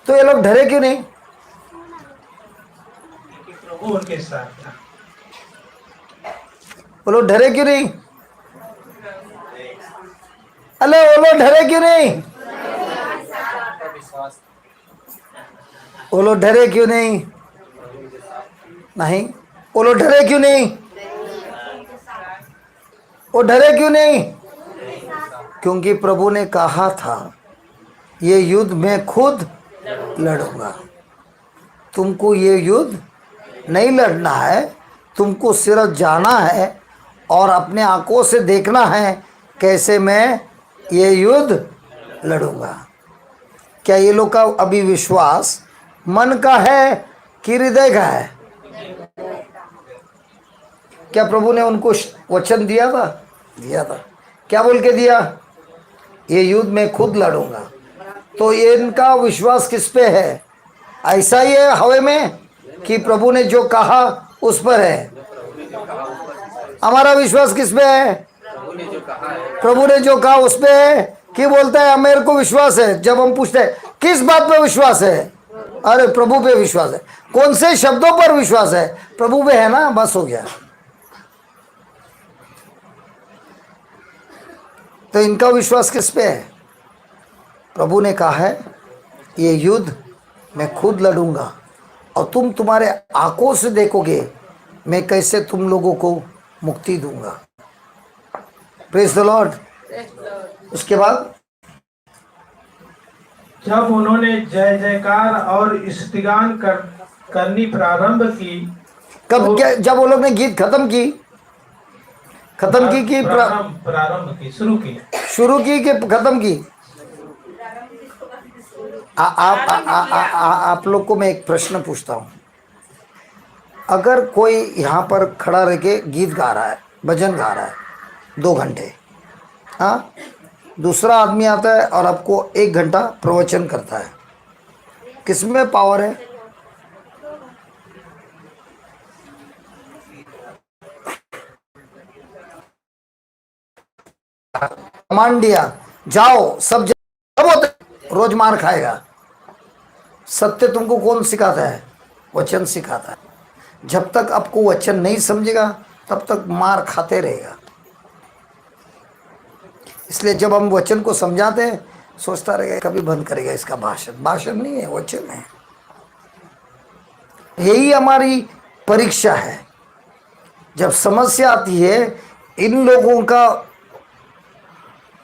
तो ये लोग डरे क्यों नहीं? प्रभु उनके साथ था। वो लोग डरे क्यों नहीं? अरे वो लोग डरे क्यों नहीं? वो लोग डरे क्यों नहीं? नहीं, वो लोग डरे क्यों नहीं? वो डरे क्यों नहीं? क्योंकि प्रभु ने कहा था ये युद्ध मैं खुद लड़ूंगा। तुमको ये युद्ध नहीं लड़ना है, तुमको सिर्फ जाना है और अपने आंखों से देखना है कैसे मैं ये युद्ध लड़ूंगा। क्या ये लोग का अभी विश्वास मन का है कि हृदय का है? क्या प्रभु ने उनको वचन दिया था? दिया था। क्या बोल के दिया? ये युद्ध मैं खुद लड़ूंगा। तो ये इनका विश्वास किस पे है? ऐसा ही है हवा में कि प्रभु ने जो कहा उस पर है। हमारा विश्वास किस पे है? प्रभु ने जो कहा उस पे है कि बोलता है मेरे को विश्वास है। जब हम पूछते हैं किस बात पे विश्वास है, अरे प्रभु पे विश्वास है। कौन से शब्दों पर विश्वास है? प्रभु पे है ना, बस हो गया। तो इनका विश्वास किस पे है? प्रभु ने कहा है ये युद्ध मैं खुद लड़ूंगा और तुम तुम्हारे आंखों से देखोगे मैं कैसे तुम लोगों को मुक्ति दूंगा। Praise the Lord. उसके बाद जब उन्होंने जय जयकार और स्तुतिगान करनी प्रारंभ की, कब क्या? जब वो लोग ने गीत खत्म की प्रारंभ की, शुरू की कि खत्म की? आप लोग को मैं एक प्रश्न पूछता हूँ। अगर कोई यहाँ पर खड़ा रह के गीत गा रहा है, भजन गा रहा है 2 घंटे, हाँ, दूसरा आदमी आता है और आपको 1 घंटा प्रवचन करता है, किसमें पावर है? कमांड दिया, जाओ सब रोज मार खाएगा। सत्य तुमको कौन सिखाता है? वचन सिखाता है। जब तक आपको वचन नहीं समझेगा तब तक मार खाते रहेगा। इसलिए जब हम वचन को समझाते हैं सोचता रहेगा कभी बंद करेगा इसका भाषण। भाषण नहीं है, वचन है। यही हमारी परीक्षा है। जब समस्या आती है, इन लोगों का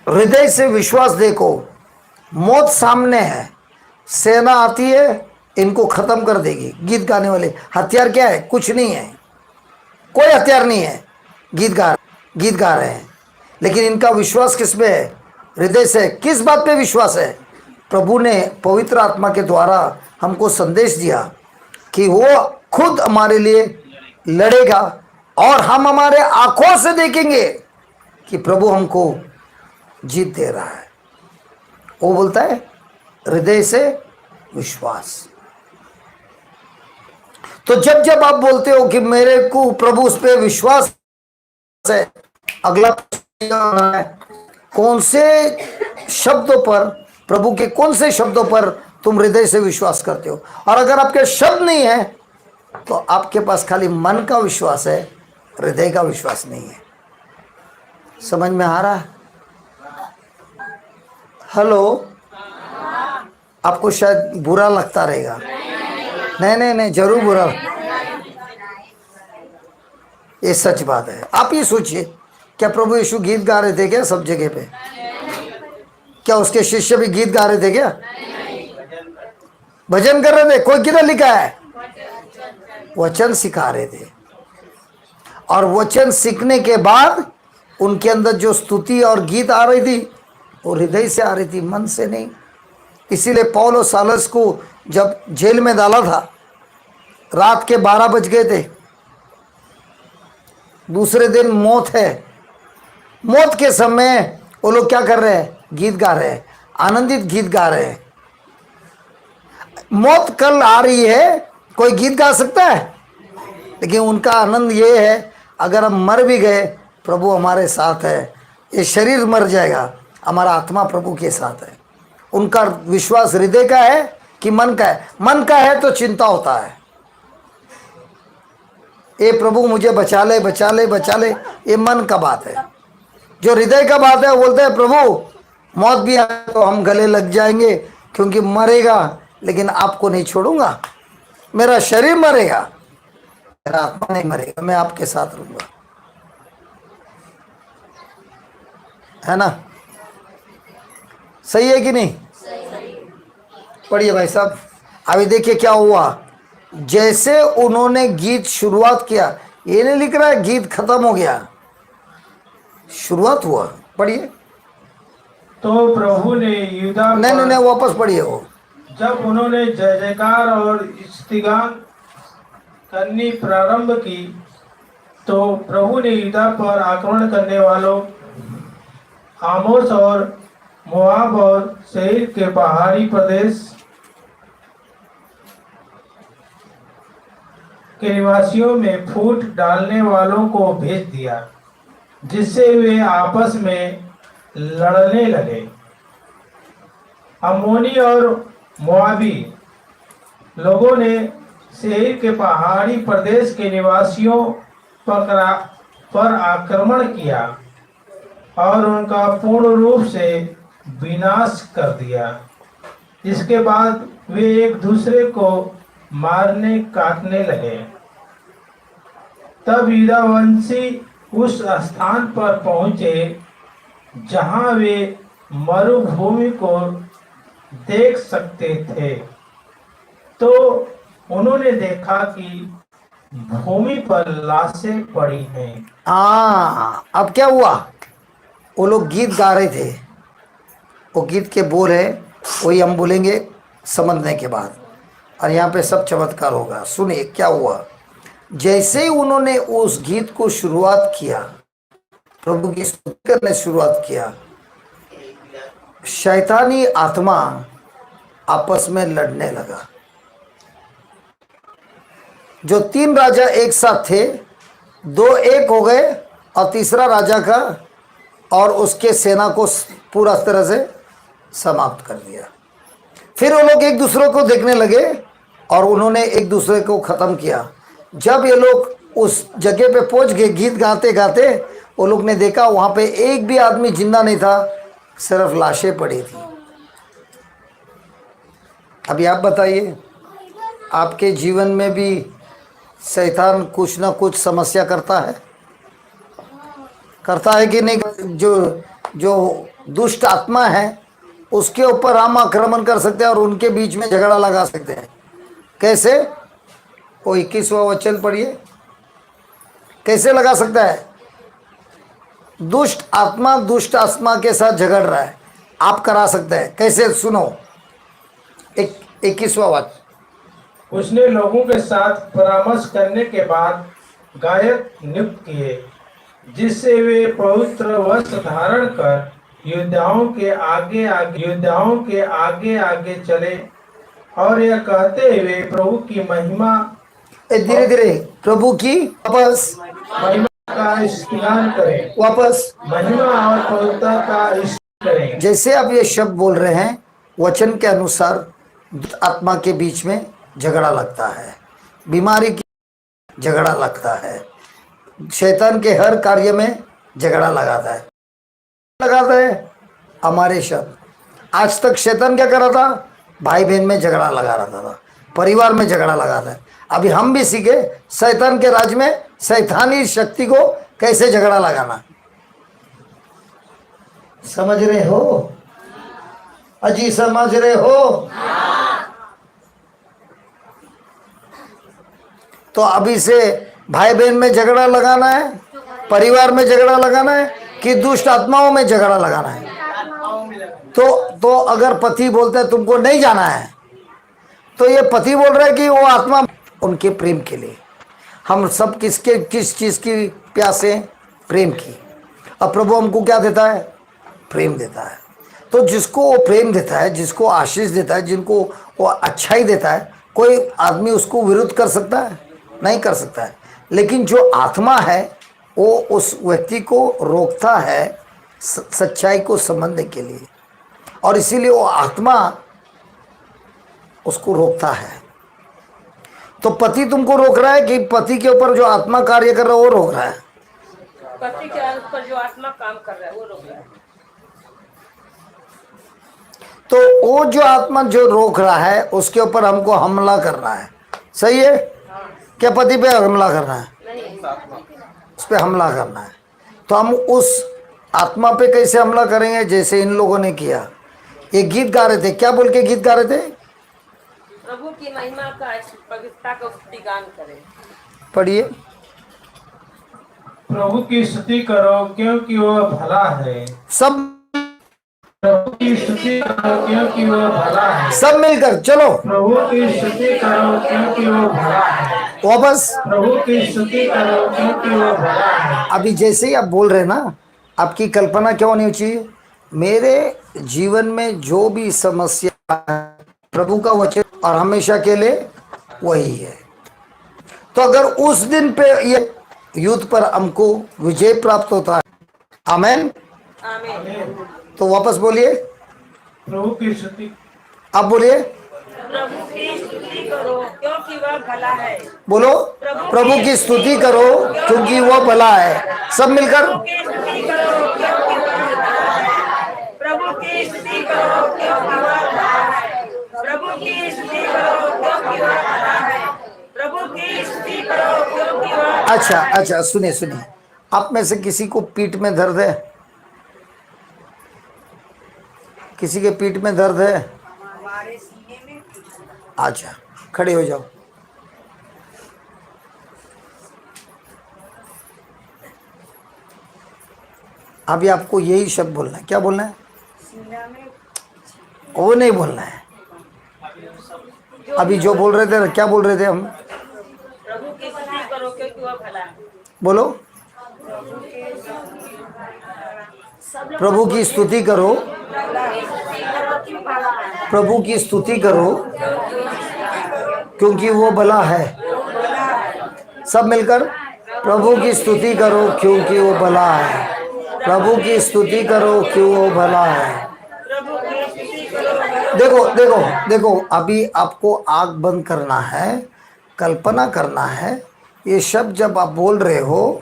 हृदय से विश्वास देखो, मौत सामने है, सेना आती है इनको खत्म कर देगी। गीत गाने वाले हथियार क्या है? कुछ नहीं है, कोई हथियार नहीं है। गीत गा रहे हैं, लेकिन इनका विश्वास किस पे है? हृदय से। किस बात पे विश्वास है? प्रभु ने पवित्र आत्मा के द्वारा हमको संदेश दिया कि वो खुद हमारे लिए लड़ेगा और हम हमारे आंखों से देखेंगे कि प्रभु हमको जीत दे रहा है। वो बोलता है हृदय से विश्वास। तो जब जब आप बोलते हो कि मेरे को प्रभु उस पर विश्वास है, अगला है कौन से शब्दों पर, प्रभु के कौन से शब्दों पर तुम हृदय से विश्वास करते हो? और अगर आपके शब्द नहीं है तो आपके पास खाली मन का विश्वास है, हृदय का विश्वास नहीं है। समझ में आ रहा है? हेलो, आपको शायद बुरा लगता रहेगा। नहीं, जरूर बुरा। ये सच बात है। आप ये सोचिए, क्या प्रभु यीशु गीत गा रहे थे क्या सब जगह पे? क्या उसके शिष्य भी गीत गा रहे थे क्या? भजन कर रहे थे। कोई किधर लिखा है? वचन सिखा रहे थे। और वचन सीखने के बाद उनके अंदर जो स्तुति और गीत आ रही थी वो हृदय से आ रही थी, मन से नहीं। इसीलिए पौल और सालस को जब जेल में डाला था, रात के 12 बज गए थे, दूसरे दिन मौत है। मौत के समय वो लोग क्या कर रहे हैं? गीत गा रहे हैं, आनंदित गीत गा रहे हैं। मौत कल आ रही है, कोई गीत गा सकता है? लेकिन उनका आनंद ये है, अगर हम मर भी गए प्रभु हमारे साथ है। ये शरीर मर जाएगा, हमारा आत्मा प्रभु के साथ है। उनका विश्वास हृदय का है कि मन का है? मन का है तो चिंता होता है, ये प्रभु मुझे बचा ले बचा ले बचा ले, ये मन का बात है। जो हृदय का बात है वो बोलते हैं प्रभु मौत भी आए तो हम गले लग जाएंगे, क्योंकि मरेगा लेकिन आपको नहीं छोड़ूंगा। मेरा शरीर मरेगा, मेरा आत्मा नहीं मरेगा, मैं आपके साथ रहूंगा। है ना? सही है कि नहीं? पढ़िए भाई साहब। अभी देखिए क्या हुआ। जैसे उन्होंने गीत शुरुआत किया, ये नहीं लिख रहा है गीत खत्म हो गया, शुरुआत हुआ। पढ़िए। तो प्रभु ने यूदा नहीं, वापस पढ़िए। वो जब उन्होंने जय जयकार और स्तुतिगान करनी प्रारंभ की, तो प्रभु ने यूदा पर आक्रमण करने वालों आमोस और मोआब और सेईर के पहाड़ी प्रदेश के निवासियों में फूट डालने वालों को भेज दिया, जिससे वे आपस में लड़ने लगे। अम्मोनी और मोआबी लोगों ने सेईर के पहाड़ी प्रदेश के निवासियों पर आक्रमण किया और उनका पूर्ण रूप से विनाश कर दिया। इसके बाद वे एक दूसरे को मारने काटने लगे। तब यूदावंशी उस स्थान पर पहुंचे जहां वे मरुभूमि को देख सकते थे। तो उन्होंने देखा कि भूमि पर लाशें पड़ी हैं। अब क्या हुआ? वो लोग गीत गा रहे थे। वो गीत के बोल है वही हम बोलेंगे समझने के बाद। और यहाँ पे सब चमत्कार होगा। सुनिए क्या हुआ। जैसे ही उन्होंने उस गीत को शुरुआत किया, प्रभु की स्तुति करने शुरुआत किया, शैतानी आत्मा आपस में लड़ने लगा। जो 3 राजा एक साथ थे, 2 एक हो गए और तीसरा राजा का और उसके सेना को पूरा तरह से समाप्त कर दिया। फिर वो लोग एक दूसरे को देखने लगे और उन्होंने एक दूसरे को खत्म किया। जब ये लोग उस जगह पे पहुंच गए, गीत गाते गाते, वो लोग ने देखा वहां पे एक भी आदमी जिंदा नहीं था, सिर्फ लाशें पड़ी थी। अभी आप बताइए, आपके जीवन में भी शैतान कुछ ना कुछ समस्या करता है कि नहीं? जो दुष्ट आत्मा है उसके ऊपर हम आक्रमण कर सकते हैं और उनके बीच में झगड़ा लगा सकते हैं। कैसे? वो 21वां वचन पढ़िए, कैसे लगा सकता है? दुष्ट आत्मा के साथ झगड़ रहा है, आप करा सकते हैं। कैसे? सुनो 21वां वचन। उसने लोगों के साथ परामर्श करने के बाद गायक नियुक्त किए, जिससे वे पवित्र वस्त्र धारण कर योद्धाओं के आगे आगे चले और यह कहते हुए प्रभु की महिमा, धीरे धीरे प्रभु की महिमा का स्तुति करें, महिमा और पवित्रता का स्तुति करें। जैसे आप ये शब्द बोल रहे हैं, वचन के अनुसार आत्मा के बीच में झगड़ा लगता है, बीमारी की झगड़ा लगता है, शैतान के हर कार्य में झगड़ा लगाता है। हमारे शब्द, आज तक शैतान क्या कर रहा था? भाई बहन में झगड़ा लगा रहा था, परिवार में झगड़ा लगाता है। अभी हम भी सीखे शैतान के राज में शैतानी शक्ति को कैसे झगड़ा लगाना। समझ रहे हो? अजी समझ रहे हो? तो अभी से भाई बहन में झगड़ा लगाना है, परिवार में झगड़ा लगाना है कि दुष्ट आत्माओं में झगड़ा लगाना है? तो अगर पति बोलते हैं तुमको नहीं जाना है, तो ये पति बोल रहा है कि वो आत्मा उनके प्रेम के लिए। हम सब किस चीज की प्यास है? प्रेम की। अब प्रभु हमको क्या देता है? प्रेम देता है। तो जिसको वो प्रेम देता है, जिसको आशीष देता है, जिनको वो अच्छाई देता है, कोई आदमी उसको विरुद्ध कर सकता है? नहीं कर सकता है। लेकिन जो आत्मा है वो उस व्यक्ति को रोकता है सच्चाई को समझने के लिए, और इसीलिए वो आत्मा उसको रोकता है। तो पति तुमको रोक रहा है कि पति के ऊपर जो आत्मा कार्य कर रहा है वो रोक रहा है? पति के ऊपर जो आत्मा काम कर रहा है वो रोक रहा है। तो वो जो आत्मा जो रोक रहा है उसके ऊपर हमको हमला करना है। सही है? क्या पति पे हमला करना है? उस पर हमला करना है। तो हम उस आत्मा पे कैसे हमला करेंगे? जैसे इन लोगों ने किया। ये गीत गा रहे थे, क्या बोल के गीत गा रहे थे? प्रभु की महिमा का, पवित्रता का स्तुतिगान करें। पढ़िए। प्रभु की स्तुति करो क्योंकि वह भला है। सब प्रभु की स्तुति करो क्योंकि वह भला है। सब मिलकर चलो। प्रभु की स्तुति करो क्योंकि वह भला है। वापस। प्रभु की स्तुति करो क्योंकि वह भला है। अभी जैसे ही आप बोल रहे हैं ना, आपकी कल्पना क्या होनी चाहिए? मेरे जीवन में जो भी समस्या है, प्रभु का वचन और हमेशा के लिए वही है। तो अगर उस दिन पे ये युद्ध पर हमको विजय प्राप्त होता है, आमेन, आमीन। तो वापस बोलिए। प्रभु की स्तुति, आप बोलिए। प्रभु की स्तुति करो क्योंकि वह भला है। बोलो, प्रभु की स्तुति करो क्योंकि वह भला है। सब मिलकर। प्रभु की स्तुति करो क्योंकि वह भला है। प्रभु की स्तुति करो क्योंकि वह भला है। प्रभु की स्तुति करो क्योंकि वह। अच्छा, सुनिए। आप में से किसी को पीठ में दर्द है? किसी के पीठ में दर्द है? अच्छा, खड़े हो जाओ। अभी आपको यही शब्द बोलना है। क्या बोलना है? वो नहीं बोलना है। अभी जो बोल रहे थे, क्या बोल रहे थे हम? प्रभु की स्तुति करो क्योंकि वह भला है। बोलो, प्रभु की स्तुति करो, प्रभु की स्तुति करो क्योंकि वो भला है। सब मिलकर, प्रभु की स्तुति करो क्योंकि वो भला है। प्रभु की स्तुति करो क्यों वो भला है। देखो देखो देखो, अभी आपको आंख बंद करना है, कल्पना करना है, ये शब्द जब आप बोल रहे हो,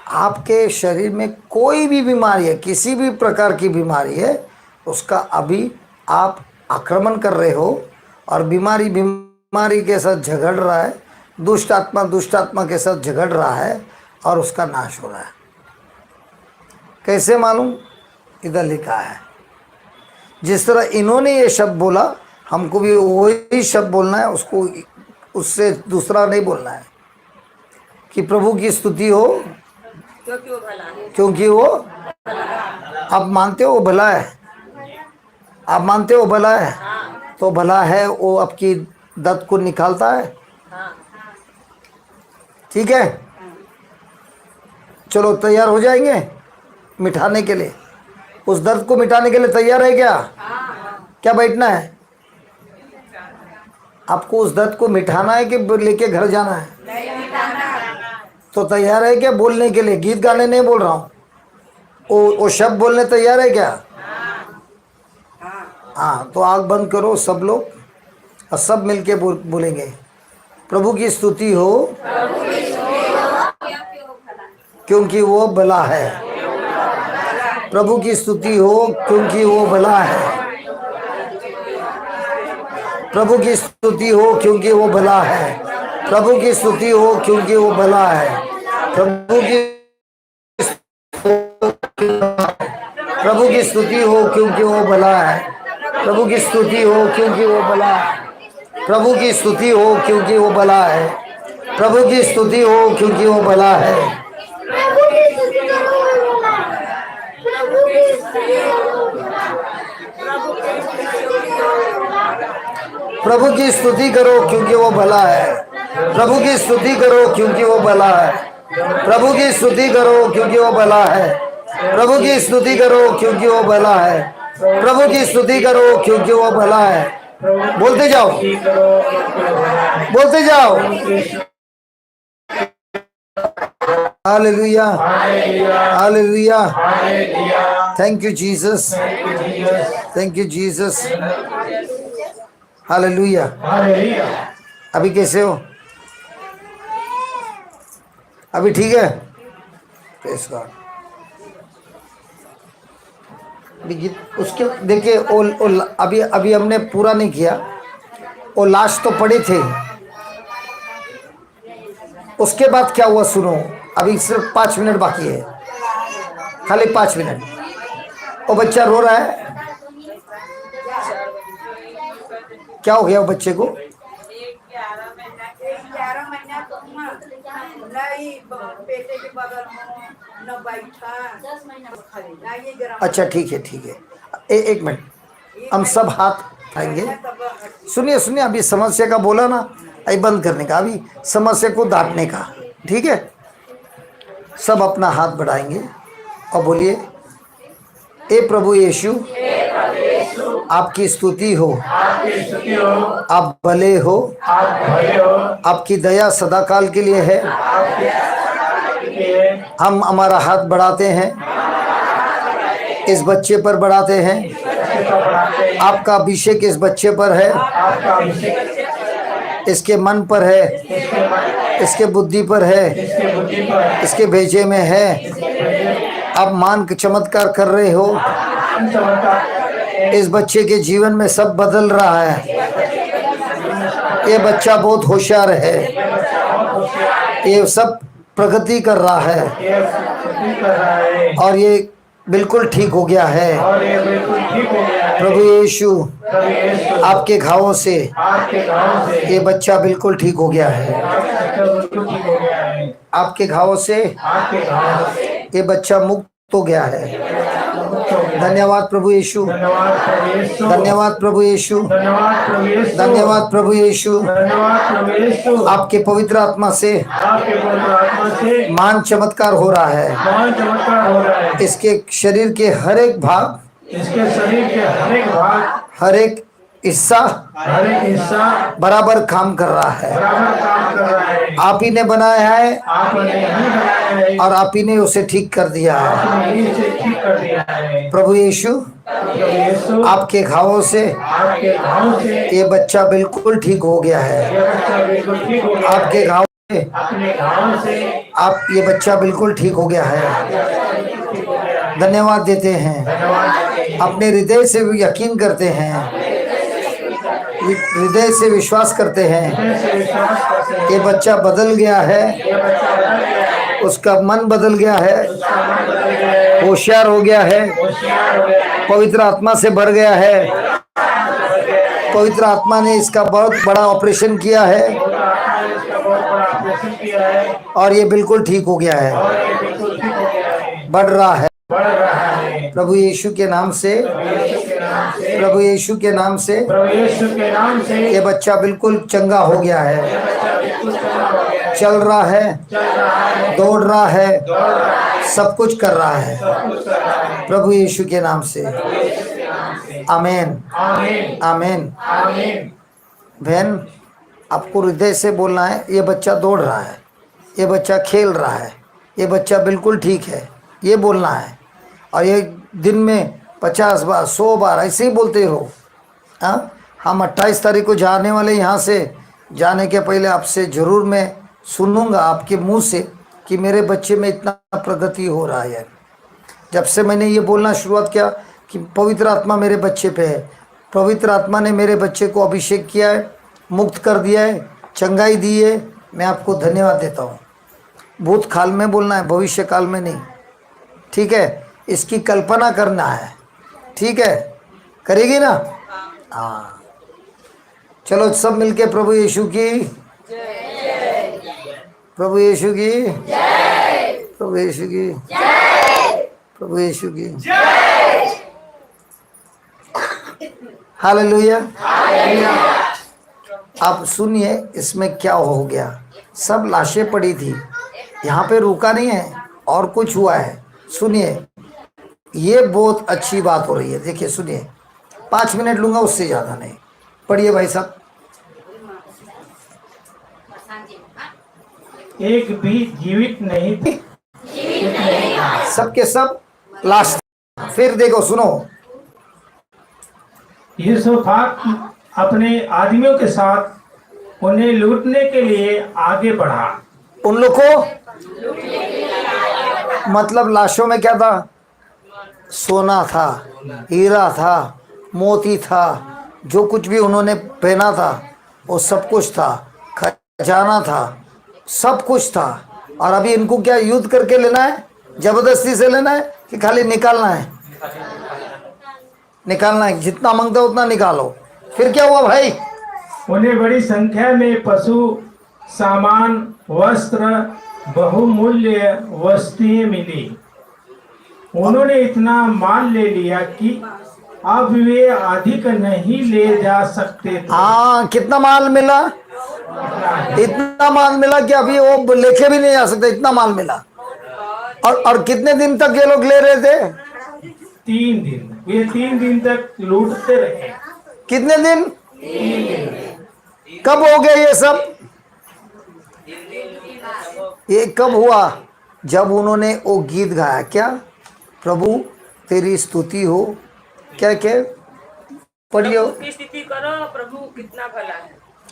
आपके शरीर में कोई भी बीमारी है, किसी भी प्रकार की बीमारी है, उसका अभी आप आक्रमण कर रहे हो और बीमारी के साथ झगड़ रहा है, दुष्ट आत्मा के साथ झगड़ रहा है और उसका नाश हो रहा है। कैसे मालूम? इधर लिखा है। जिस तरह इन्होंने ये शब्द बोला, हमको भी वही शब्द बोलना है, उसको उससे दूसरा नहीं बोलना है कि प्रभु की स्तुति हो क्योंकि वो भला है। क्योंकि वो, आप मानते हो वो भला है? आप मानते हो भला है? तो भला है, वो आपकी दर्द को निकालता है। ठीक है, चलो तैयार हो जाएंगे मिटाने के लिए, उस दर्द को मिटाने के लिए तैयार है क्या? क्या बैठना है? आपको उस दर्द को मिटाना है कि लेके घर जाना है? तो तैयार है क्या बोलने के लिए? गीत गाने नहीं बोल रहा हूँ, वो शब्द बोलने तैयार है क्या? हाँ, तो आँख बंद करो सब लोग और सब मिलके बोलेंगे, प्रभु की स्तुति हो क्योंकि वो भला है। प्रभु की स्तुति हो क्योंकि वो भला है। प्रभु की स्तुति हो क्योंकि वो भला है। प्रभु की स्तुति हो क्योंकि वो भला है। प्रभु की स्तुति हो क्योंकि वो भला है। प्रभु की स्तुति हो क्योंकि वो भला है। प्रभु की स्तुति हो क्योंकि वो भला है। प्रभु की स्तुति हो क्योंकि वो भला है। प्रभु की स्तुति करो क्योंकि वो भला है। प्रभु की स्तुति करो क्योंकि वो भला है। प्रभु की स्तुति करो क्योंकि वो भला है। प्रभु की स्तुति करो क्योंकि वो भला है। प्रभु की स्तुति करो क्योंकि वो भला है। बोलते जाओ, बोलते जाओ। Hallelujah, hallelujah. Thank you Jesus, thank you Jesus. Hallelujah. अभी कैसे हो? अभी ठीक है? Praise God. उसके देखिए, अभी हमने पूरा नहीं किया, वो लास्ट तो पड़े थे। उसके बाद क्या हुआ सुनो। अभी सिर्फ 5 मिनट बाकी है, खाली 5 मिनट। वो बच्चा रो रहा है, क्या हो गया वो बच्चे को? 11 महीना पेटे के बगल में न बैठा, 10 महीना। अच्छा ठीक है, ठीक है। एक मिनट, हम सब हाथ उठाएंगे। सुनिए सुनिए, अभी समस्या का बोला ना, अभी बंद करने का, अभी समस्या को दाटने का। ठीक है, सब अपना हाथ बढ़ाएंगे और बोलिए, ए प्रभु यीशु, आपकी स्तुति हो, आप भले हो, आपकी दया सदाकाल के लिए है। हम हमारा हाथ बढ़ाते हैं, इस बच्चे पर बढ़ाते हैं। आपका अभिषेक इस बच्चे पर है, इसके मन पर है, इसके बुद्धि पर है, इसके भेजे में है। आप मान के चमत्कार कर रहे हो। इस बच्चे के जीवन में सब बदल रहा है। ये बच्चा बहुत होशियार है, ये सब प्रगति कर रहा है और ये बिल्कुल ठीक हो गया है। प्रभु यीशु, आपके घावों से ये बच्चा बिल्कुल ठीक हो गया है। आपके घावों से ये बच्चा मुक्त हो गया है। प्राप्त हो गया। धन्यवाद प्रभु यीशु, धन्यवाद प्रभु यीशु, धन्यवाद प्रभु यीशु, धन्यवाद प्रभु यीशु, धन्यवाद प्रभु यीशु। धन्यवाद प्रभु यीशु। आपके पवित्र आत्मा से आपके पवित्र आत्मा से महान चमत्कार हो रहा है। महान चमत्कार हो रहा है। इसके शरीर के हर एक भाग, इसके शरीर के हर एक भाग, हर एक हिस्सा हर एक हिस्सा बराबर काम कर रहा है। बराबर काम कर रहा है। आप ही ने बनाया है आपने ही बनाया है और आप ही ने उसे ठीक कर दिया है। आपने ही इसे ठीक कर दिया है। प्रभु यीशु, प्रभु यीशु, आपके घावों से आपके घाव से ये बच्चा बिल्कुल ठीक हो गया है। ये बच्चा बिल्कुल ठीक हो गया है। आपके घाव से अपने घाव से आप ये बच्चा बिल्कुल ठीक हो गया है। ठीक हो गया है। धन्यवाद देते हैं। धन्यवाद। अपने हृदय से यकीन करते हैं, हृदय से विश्वास करते हैं से विश्वास करते हैं। कि बच्चा बदल गया है, ये बच्चा बदल गया है। उसका मन बदल गया है, उसका मन बदल गया है। होशियार हो गया है, होशियार हो गया है। पवित्र आत्मा से भर गया है। पवित्र आत्मा ने इसका बहुत बड़ा ऑपरेशन किया है और आपने इसका बहुत बड़ा ऑपरेशन किया है और ये बिल्कुल ठीक हो गया है, और ये बिल्कुल ठीक हो गया है। बढ़ रहा है। बढ़ रहा है। प्रभु यीशु के नाम से, यीशु के नाम से, प्रभु यीशु के नाम से प्रभु यीशु के नाम से ये बच्चा बिल्कुल चंगा हो गया है। बच्चा बिल्कुल चंगा हो गया है। चल रहा है, चल रहा है, दौड़ रहा है, दौड़ रहा है, सब कुछ कर रहा है सब कुछ कर रहा है। प्रभु यीशु के नाम से। यीशु के नाम से। आमीन, आमीन, आमीन। आमीन। बहन, आपको हृदय से बोलना है, ये बच्चा दौड़ रहा है, ये बच्चा खेल रहा है, ये बच्चा बिल्कुल ठीक है, ये बोलना है। और ये दिन में 50 बार 100 बार ऐसे ही बोलते हो। हाँ, हम 28 तारीख को जाने वाले, यहाँ से जाने के पहले आपसे ज़रूर मैं सुनूंगा आपके मुंह से कि मेरे बच्चे में इतना प्रगति हो रहा है। जब से मैंने ये बोलना शुरुआत किया कि पवित्र आत्मा मेरे बच्चे पे है, पवित्र आत्मा ने मेरे बच्चे को अभिषेक किया है, मुक्त कर दिया है, चंगाई दी है, मैं आपको धन्यवाद देता हूँ। भूत काल में बोलना है, भविष्य काल में नहीं, ठीक है? इसकी कल्पना करना है, ठीक है? करेगी ना? हाँ, चलो सब मिलके प्रभु यीशु की, प्रभु यीशु की, प्रभु यीशु की, प्रभु यीशु की। हालेलुया। आप सुनिए इसमें क्या हो गया। सब लाशें पड़ी थी, यहाँ पे रुका नहीं है और कुछ हुआ है। सुनिए, ये बहुत अच्छी बात हो रही है। देखिए सुनिए, 5 मिनट लूंगा, उससे ज़्यादा नहीं। पढ़िए भाई साहब। एक भी जीवित नहीं थी। सबके सब लाश। फिर देखो, सुनो, यूसुफात अपने आदमियों के साथ उन्हें लूटने के लिए आगे बढ़ा। उन लोग को मतलब लाशों में क्या था? सोना था, हीरा था, मोती था, जो कुछ भी उन्होंने पहना था वो सब कुछ था, खजाना था, सब कुछ था। और अभी इनको क्या युद्ध करके लेना है? जबरदस्ती से लेना है कि खाली निकालना है? निकालना है, जितना मांगते हो उतना निकालो। फिर क्या हुआ भाई? उन्हें बड़ी संख्या में पशु, सामान, वस्त्र, बहुमूल्य वस्तुएं मिली। उन्होंने इतना माल ले लिया कि अब वे अधिक नहीं ले जा सकते थे। हाँ, कितना माल मिला? इतना माल मिला कि अभी वो लेके भी नहीं जा सकते, इतना माल मिला। और कितने दिन तक ये लोग ले रहे थे? 3 दिन। ये 3 दिन तक लूटते रहे। कितने दिन? 3 दिन। कब हो गया ये सब? ये कब हुआ? जब उन्होंने वो गीत गाया, क्या? प्रभु तेरी स्तुति हो, क्या क्या पढ़िए। प्रभु की स्तुति करो, प्रभु कितना भला है।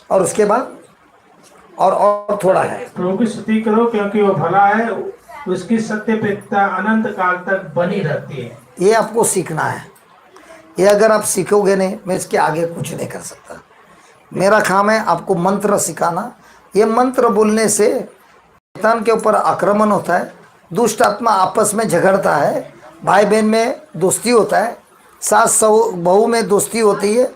और उसके बाद और थोड़ा है, प्रभु की स्तुति करो क्योंकि वो भला है, उसकी सत्य पिता अनंत काल तक बनी रहती है। ये आपको सीखना है। ये अगर आप सीखोगे नहीं, मैं इसके आगे कुछ नहीं कर सकता। मेरा काम है आपको मंत्र सिखाना। ये मंत्र बोलने से शैतान के ऊपर आक्रमण होता है, दुष्ट आत्मा आपस में झगड़ता है, भाई बहन में दोस्ती होता है, सास बहू में दोस्ती होती है।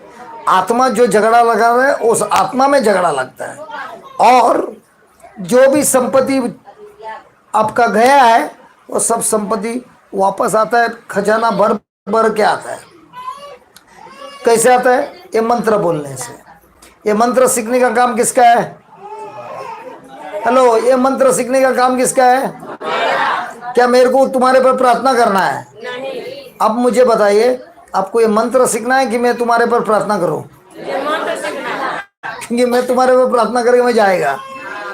आत्मा जो झगड़ा लगा रहा है उस आत्मा में झगड़ा लगता है। और जो भी संपत्ति आपका गया है वो सब संपत्ति वापस आता है, खजाना भर भर के आता है। कैसे आता है? ये मंत्र बोलने से। ये मंत्र सीखने का काम किसका है? हेलो, ये मंत्र सीखने का काम किसका है? क्या मेरे को तुम्हारे पर प्रार्थना करना है? अब मुझे बताइए, आपको ये मंत्र सीखना है कि मैं तुम्हारे पर प्रार्थना करूं? क्योंकि मैं तुम्हारे पर प्रार्थना करके मैं जाएगा,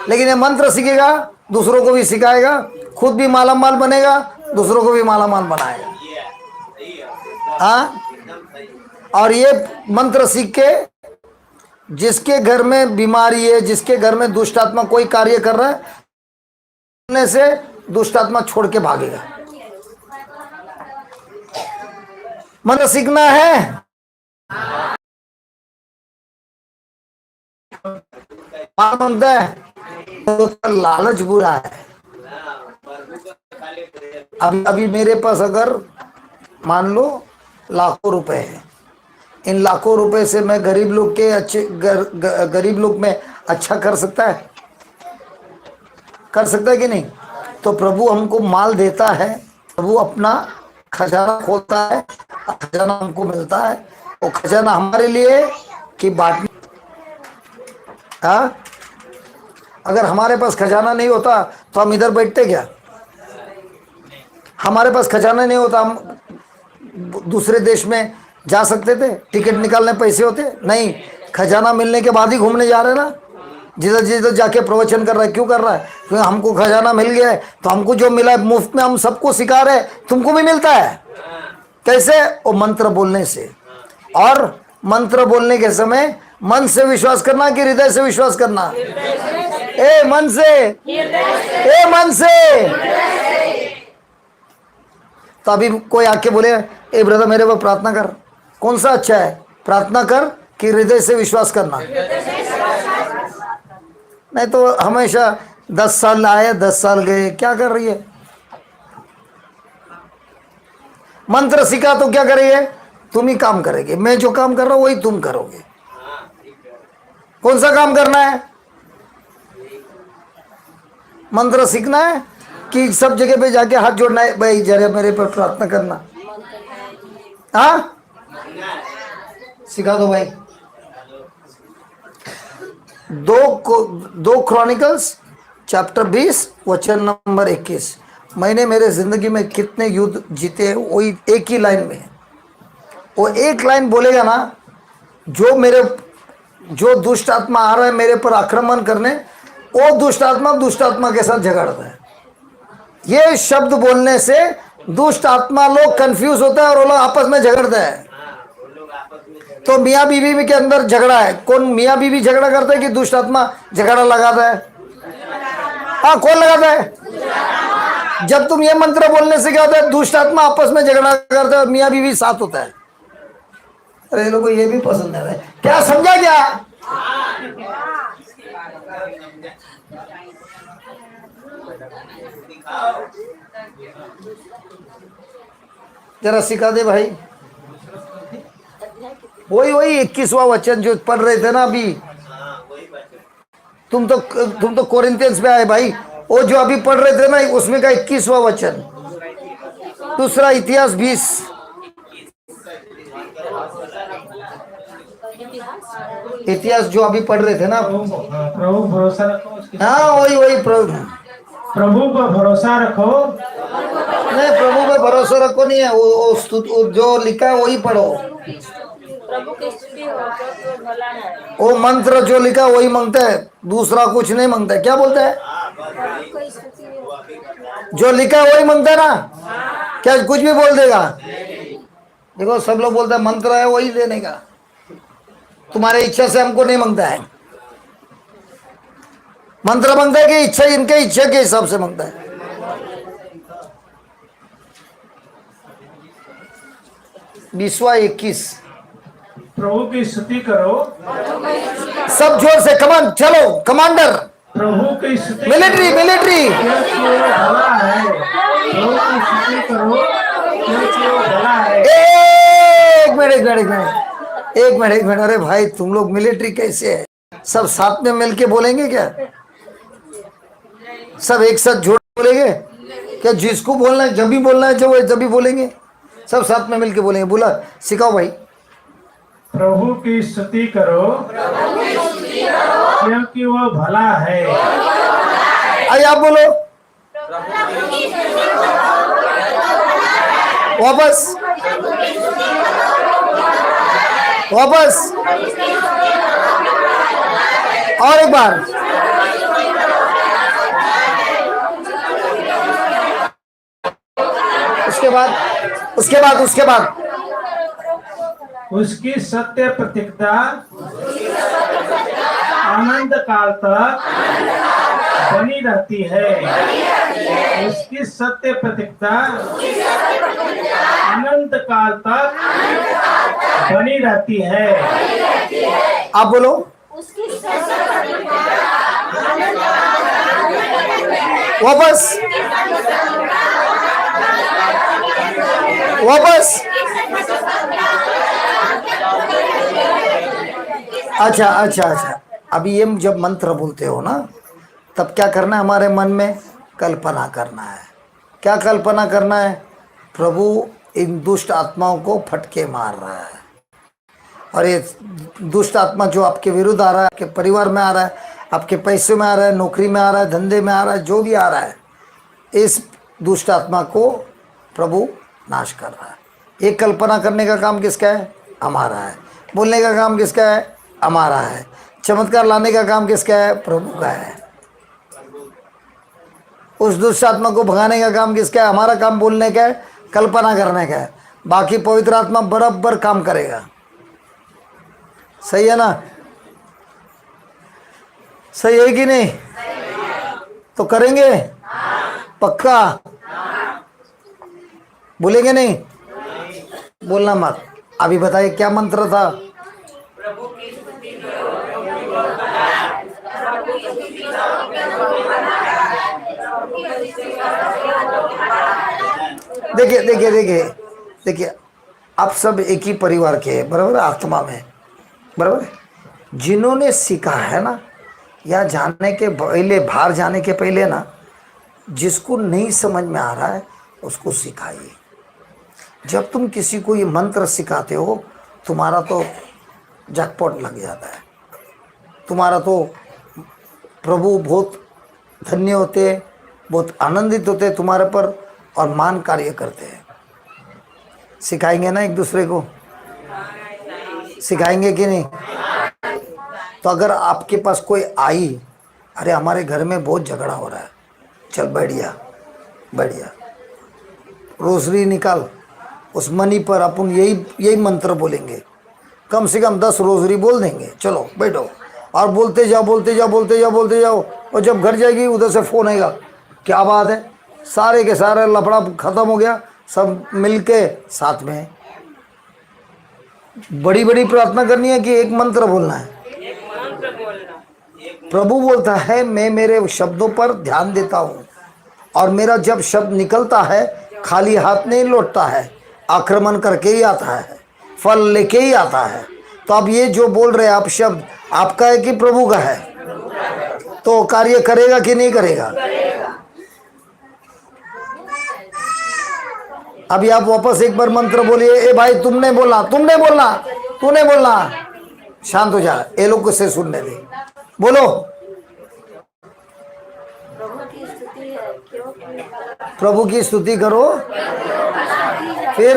लेकिन ये मंत्र सीखेगा, दूसरों को भी सिखाएगा, खुद भी मालामाल बनेगा, दूसरों को भी मालामाल बनाएगा। हाँ, और ये मंत्र सीख के जिसके घर में बीमारी है, जिसके घर में दुष्ट आत्मा कोई कार्य कर रहा है, से दुष्ट आत्मा छोड़ के भागेगा। मंत्र सीखना है। मानता है तो लालच बुरा है। अभी मेरे पास अगर मान लो लाखों रुपए है, इन लाखों रुपए से मैं गरीब लोग के गरीब लोग में अच्छा कर सकता है? कर सकता है कि नहीं? तो प्रभु हमको माल देता है, प्रभु अपना खजाना खोलता है, खजाना हमको मिलता है। वो खजाना हमारे लिए कि बांटने। हाँ, अगर हमारे पास खजाना नहीं होता तो हम इधर बैठते क्या? हमारे पास खजाना नहीं होता, हम दूसरे देश में जा सकते थे? टिकट निकालने पैसे होते? नहीं, खजाना मिलने के बाद ही घूमने जा रहे ना। जिधर जिधर जाके प्रवचन कर रहा है, क्यों कर रहा है? क्योंकि हमको खजाना मिल गया है, तो हमको जो मिला है मुफ्त में हम सबको सिखा रहे हैं, तुमको भी मिलता है। कैसे? वो मंत्र बोलने से। और मंत्र बोलने के समय मन से विश्वास करना कि हृदय से विश्वास करना? ए मन से, ए मन से। तो अभी कोई आके बोले, ए ब्रदर मेरे को प्रार्थना कर, कौन सा अच्छा है? प्रार्थना कर कि हृदय से विश्वास करना? नहीं तो हमेशा 10 साल आए 10 साल गए, क्या कर रही है? मंत्र सीखा तो क्या करेंगे? तुम ही काम करेंगे, मैं जो काम कर रहा हूं वही तुम करोगे। कौन सा काम करना है? मंत्र सीखना है कि सब जगह पे जाके हाथ जोड़ना है, भाई जरा मेरे पर प्रार्थना करना? हाँ, सिखा दो भाई। 2 क्रॉनिकल्स चैप्टर 20 वचन नंबर 21। मैंने मेरे जिंदगी में कितने युद्ध जीते हैं, वही एक ही लाइन में है। वो एक लाइन बोलेगा ना, जो दुष्ट आत्मा आ रहा है मेरे पर आक्रमण करने, वो दुष्ट आत्मा के साथ झगड़ता है। ये शब्द बोलने से दुष्ट आत्मा लोग कंफ्यूज होता है और वो लोग आपस में झगड़ते हैं। तो मियाँ बीवी के अंदर झगड़ा है, कौन मियाँ बीवी झगड़ा करता है कि दुष्ट आत्मा झगड़ा लगाता है? हाँ, कौन लगाता है? जब तुम ये मंत्र बोलने से क्या होता है? दुष्ट आत्मा आपस में झगड़ा करता है, मियाँ बीवी साथ होता है। अरे लोगों को ये भी पसंद है, क्या समझा क्या? जरा सिखा दे भाई। वही 21वां वचन जो पढ़ रहे थे ना अभी। तुम तो कोरिन्थियंस में आए भाई। वो जो अभी पढ़ रहे थे ना, उसमें का 21वां वचन, दूसरा इतिहास 20। इतिहास जो अभी पढ़ रहे थे ना, प्रभु भरोसा रखो। हाँ, वही प्रभु पर भरोसा रखो। नहीं, प्रभु पे भरोसा रखो नहीं है, वो जो लिखा है वही पढ़ो। प्रभु की स्तुति हो क्योंकि वो भला है। वो मंत्र जो लिखा वही मांगता है, दूसरा कुछ नहीं मांगता है। क्या बोलता है? जो लिखा है वही मांगता है ना, क्या कुछ भी बोल देगा? देखो सब लोग बोलते हैं मंत्र है वही देने का, तुम्हारे इच्छा से हमको नहीं मांगता है। मंत्र मांगता है कि इच्छा, इनके इच्छा के हिसाब से मांगता है। बीसवा 21। प्रभु की स्तुति करो। सब जोर से कमान, चलो कमांडर। प्रभु की स्तुति, मिलिट्री क्योंकि वो भला है। प्रभु की स्तुति करो क्योंकि वो भला है। एक मिनट। अरे भाई तुम लोग मिलिट्री कैसे है? सब साथ में मिलके बोलेंगे क्या? सब एक साथ जोड़ बोलेंगे क्या? जिसको बोलना है जब भी बोलना है, जब भी बोलेंगे सब साथ में मिलके बोलेंगे, बोला सिखाओ भाई। प्रभु की स्तुति करो क्योंकि वह भला है। आइए आप बोलो वापस वापस और एक बार। उसके बाद उसके बाद उसके बाद उसकी सत्य प्रतिज्ञा अनंत काल तक बनी रहती है। उसकी सत्य प्रतिज्ञा अनंत काल तक बनी रहती है। आप बोलो वापस वापस। अच्छा अच्छा अच्छा, अभी ये जब मंत्र बोलते हो ना, तब क्या करना है? हमारे मन में कल्पना करना है। क्या कल्पना करना है? प्रभु इन दुष्ट आत्माओं को फटके मार रहा है, और ये दुष्ट आत्मा जो आपके विरुद्ध आ रहा है, आपके परिवार में आ रहा है, आपके पैसे में आ रहा है, नौकरी में आ रहा है, धंधे में आ रहा है, जो भी आ रहा है, इस दुष्ट आत्मा को प्रभु नाश कर रहा है। ये कल्पना करने का काम किसका है? हमारा है। बोलने का काम किसका है? हमारा है। चमत्कार लाने का काम किसका है? प्रभु का है। उस दुष्ट आत्मा को भगाने का काम किसका है? हमारा काम बोलने का है, कल्पना करने का है। बाकी पवित्र आत्मा बराबर काम करेगा। सही है ना? सही है कि नहीं? तो करेंगे पक्का? बोलेंगे नहीं? बोलना मत। अभी बताइए क्या मंत्र था? देखिए देखिए देखिए देखिए, आप सब एक ही परिवार के हैं, बराबर? आत्मा में, बराबर? जिन्होंने सीखा है ना, या जाने के पहले, बाहर जाने के पहले ना, जिसको नहीं समझ में आ रहा है उसको सिखाइए। जब तुम किसी को ये मंत्र सिखाते हो, तुम्हारा तो जैकपॉट लग जाता है। तुम्हारा तो प्रभु बहुत धन्य होते हैं, बहुत आनंदित होते हैं तुम्हारे पर, और मान कार्य करते हैं। सिखाएंगे ना एक दूसरे को? सिखाएंगे कि नहीं? तो अगर आपके पास कोई आई, अरे हमारे घर में बहुत झगड़ा हो रहा है, चल बढ़िया बढ़िया, रोसरी निकाल, उस मनी पर अपन यही मंत्र बोलेंगे, कम से कम 10 रोजरी बोल देंगे, चलो बैठो, और बोलते जाओ बोलते जाओ बोलते जाओ बोलते जाओ। और जब घर जाएगी उधर से फ़ोन आएगा, क्या बात है, सारे के सारे लफड़ा ख़त्म हो गया, सब मिलके साथ में। बड़ी बड़ी प्रार्थना करनी है कि एक मंत्र बोलना है? प्रभु बोलता है मैं मेरे शब्दों पर ध्यान देता हूँ, और मेरा जब शब्द निकलता है खाली हाथ नहीं लौटता है, आक्रमण करके ही आता है, फल लेके ही आता है। तो अब ये जो बोल रहे हैं आप शब्द, आपका है कि प्रभु का है? तो कार्य करेगा कि नहीं करेगा? अभी आप वापस एक बार मंत्र बोलिए। ए भाई तुमने बोलना, तुमने बोलना, तूने बोलना। शांत हो जा, ये लोग को से सुनने दे। बोलो प्रभु की स्तुति करो, फिर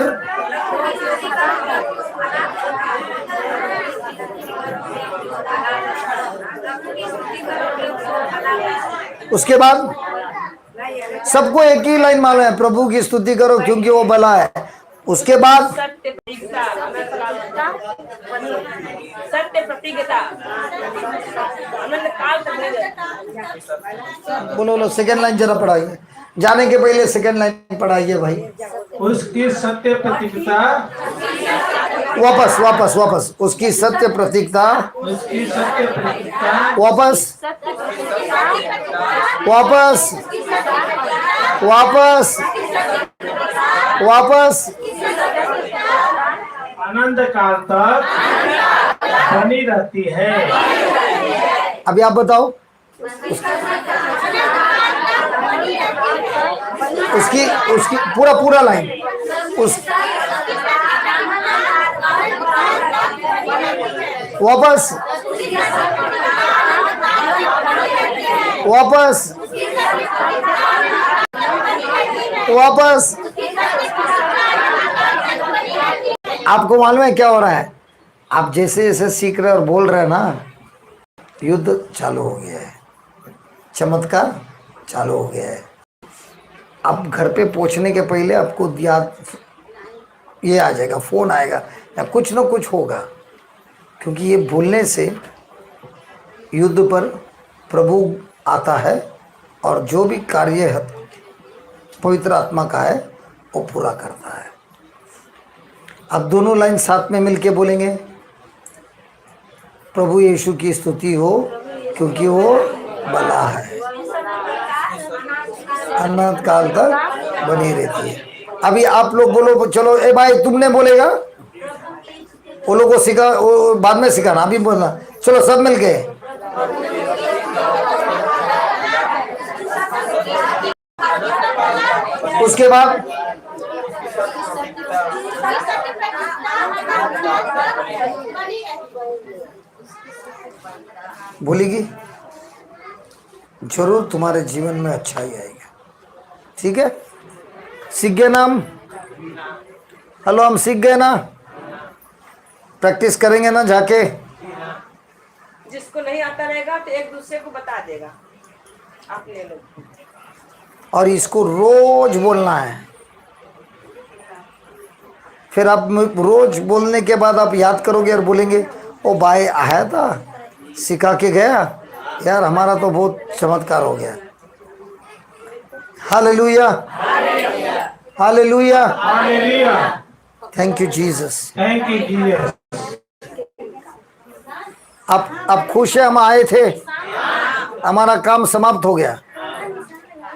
उसके बाद सबको एक ही लाइन मालूम है, प्रभु की स्तुति करो क्योंकि वो भला है। उसके बाद सत्य प्रतिज्ञा अनंत काल तक नहीं रहती। बोलो सेकंड लाइन जरा पढ़ाइए, जाने के पहले सेकंड लाइन पढ़ाइए भाई। उसकी सत्य प्रतिज्ञा, वापस वापस वापस, उसकी सत्य प्रतिज्ञा, उसकी सत्य प्रतिज्ञा, वापस वापस वापस वापस, अनंत काल तक बनी रहती है। अभी आप बताओ उसकी उसकी पूरा लाइन उस वापस वापस वापस। आपको मालूम है क्या हो रहा है? आप जैसे जैसे सीख रहे और बोल रहे हैं ना, युद्ध चालू हो गया है, चमत्कार चालू हो गया है। आप घर पे पहुंचने के पहले आपको याद ये आ जाएगा, फोन आएगा या कुछ ना कुछ होगा, क्योंकि ये बोलने से युद्ध पर प्रभु आता है और जो भी कार्य है पवित्र आत्मा का है वो पूरा करता है। अब दोनों लाइन साथ में मिलके बोलेंगे, प्रभु यीशु की स्तुति हो क्योंकि वो भला है, अनंत काल तक बनी रहती है। अभी आप लोग बोलो, चलो ए भाई तुमने बोलेगा, वो लोग को सिखा, वो बाद में सिखाना, अभी बोलना। चलो सब मिलके उसके बाद बोलेगी, जरूर तुम्हारे जीवन में अच्छा ही आएगा। ठीक है, सीख गए ना हम? हेलो, हम सीख गए ना? प्रैक्टिस करेंगे ना जाके? जिसको नहीं आता रहेगा तो एक दूसरे को बता देगा अपने लोग, और इसको रोज बोलना है। फिर आप रोज बोलने के बाद आप याद करोगे और बोलेंगे, ओ भाई आया था, सिखा के गया यार, हमारा तो बहुत चमत्कार हो गया। Hallelujah, hallelujah, thank you Jesus, thank you Jesus. अब खुश है, हम आए थे, हमारा काम समाप्त हो गया,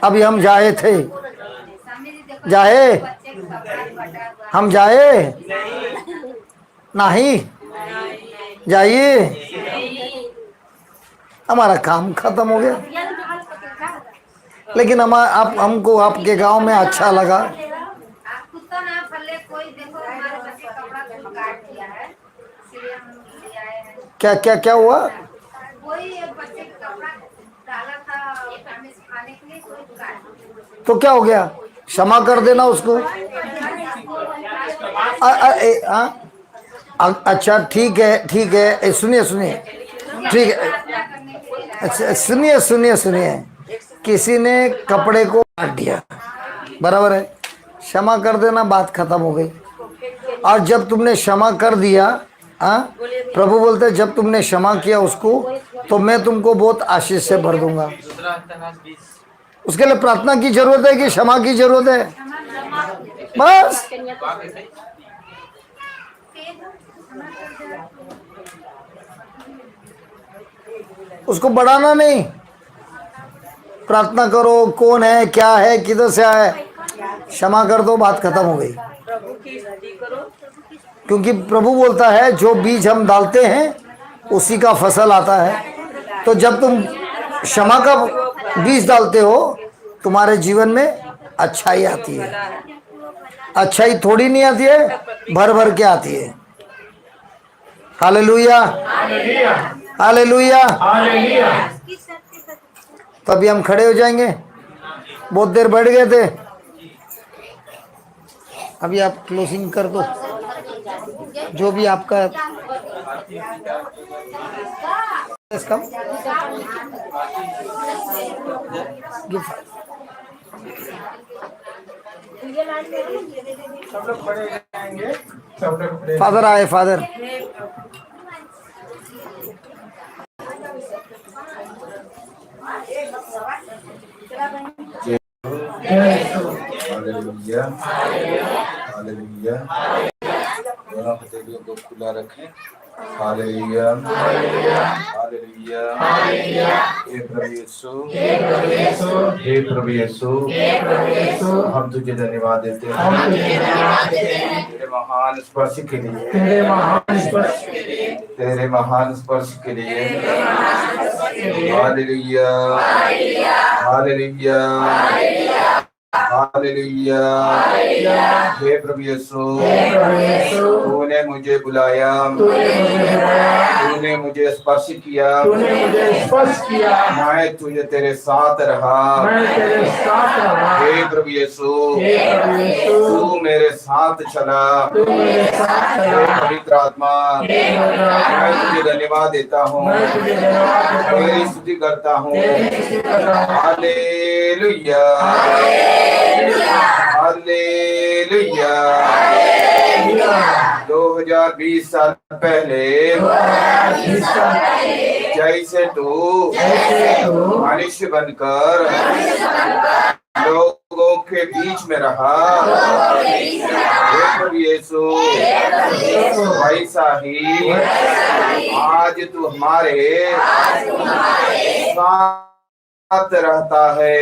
अभी हम जाए थे, जाए हम जाए नहीं, जाइए, हमारा काम खत्म हो गया। लेकिन हमको आपके गांव में अच्छा लगा। क्या क्या क्या हुआ? तो क्या हो गया? क्षमा कर देना उसको। अच्छा ठीक है, ठीक है, सुनिए सुनिए, ठीक है, अच्छा सुनिए सुनिए सुनिए, किसी ने कपड़े को काट दिया, बराबर है, क्षमा कर देना, बात खत्म हो गई। और जब तुमने क्षमा कर दिया, प्रभु बोलते हैं जब तुमने क्षमा किया उसको, तो मैं तुमको बहुत आशीष से भर दूंगा। उसके लिए प्रार्थना की जरूरत है कि क्षमा की जरूरत है? बस उसको बढ़ाना नहीं, प्रार्थना करो, कौन है, क्या है, किधर से आया, क्षमा कर दो, बात खत्म हो गई। क्योंकि प्रभु बोलता है जो बीज हम डालते हैं उसी का फसल आता है। तो जब तुम क्षमा का बीज डालते हो, तुम्हारे जीवन में अच्छाई आती है। अच्छाई थोड़ी नहीं आती है, भर भर के आती है। Hallelujah, hallelujah. तो अभी हम खड़े हो जाएंगे, बहुत देर बैठ गए थे, अभी आप क्लोजिंग कर दो, जो भी आपका इसका फादर आए, फादर हालेलुया, हालेलुया। दोनों हथेलियों को खुला रखें। Hallelujah, hallelujah. हे प्रभु यीशु, हे प्रभु यीशु, हम तुझे धन्यवाद देते हैं तेरे महान स्पर्श के लिए, तेरे महान स्पर्श के लिए। Hallelujah, hallelujah. हालेलुया। हे प्रभु यीशु, तूने मुझे बुलाया, तूने मुझे स्पर्श किया, मैं तुझे तेरे साथ रहा। हे प्रभु यीशु, तू मेरे साथ चला। हे पवित्र आत्मा, मैं तुझे धन्यवाद देता हूँ, तेरी स्तुति करता हूँ। Hallelujah, hallelujah. 2020 साल पहले जैसे तू मनुष्य बनकर लोगों के बीच में रहा, हे प्रभु यीशु, वैसा ही आज तू हमारे साथ रहता है।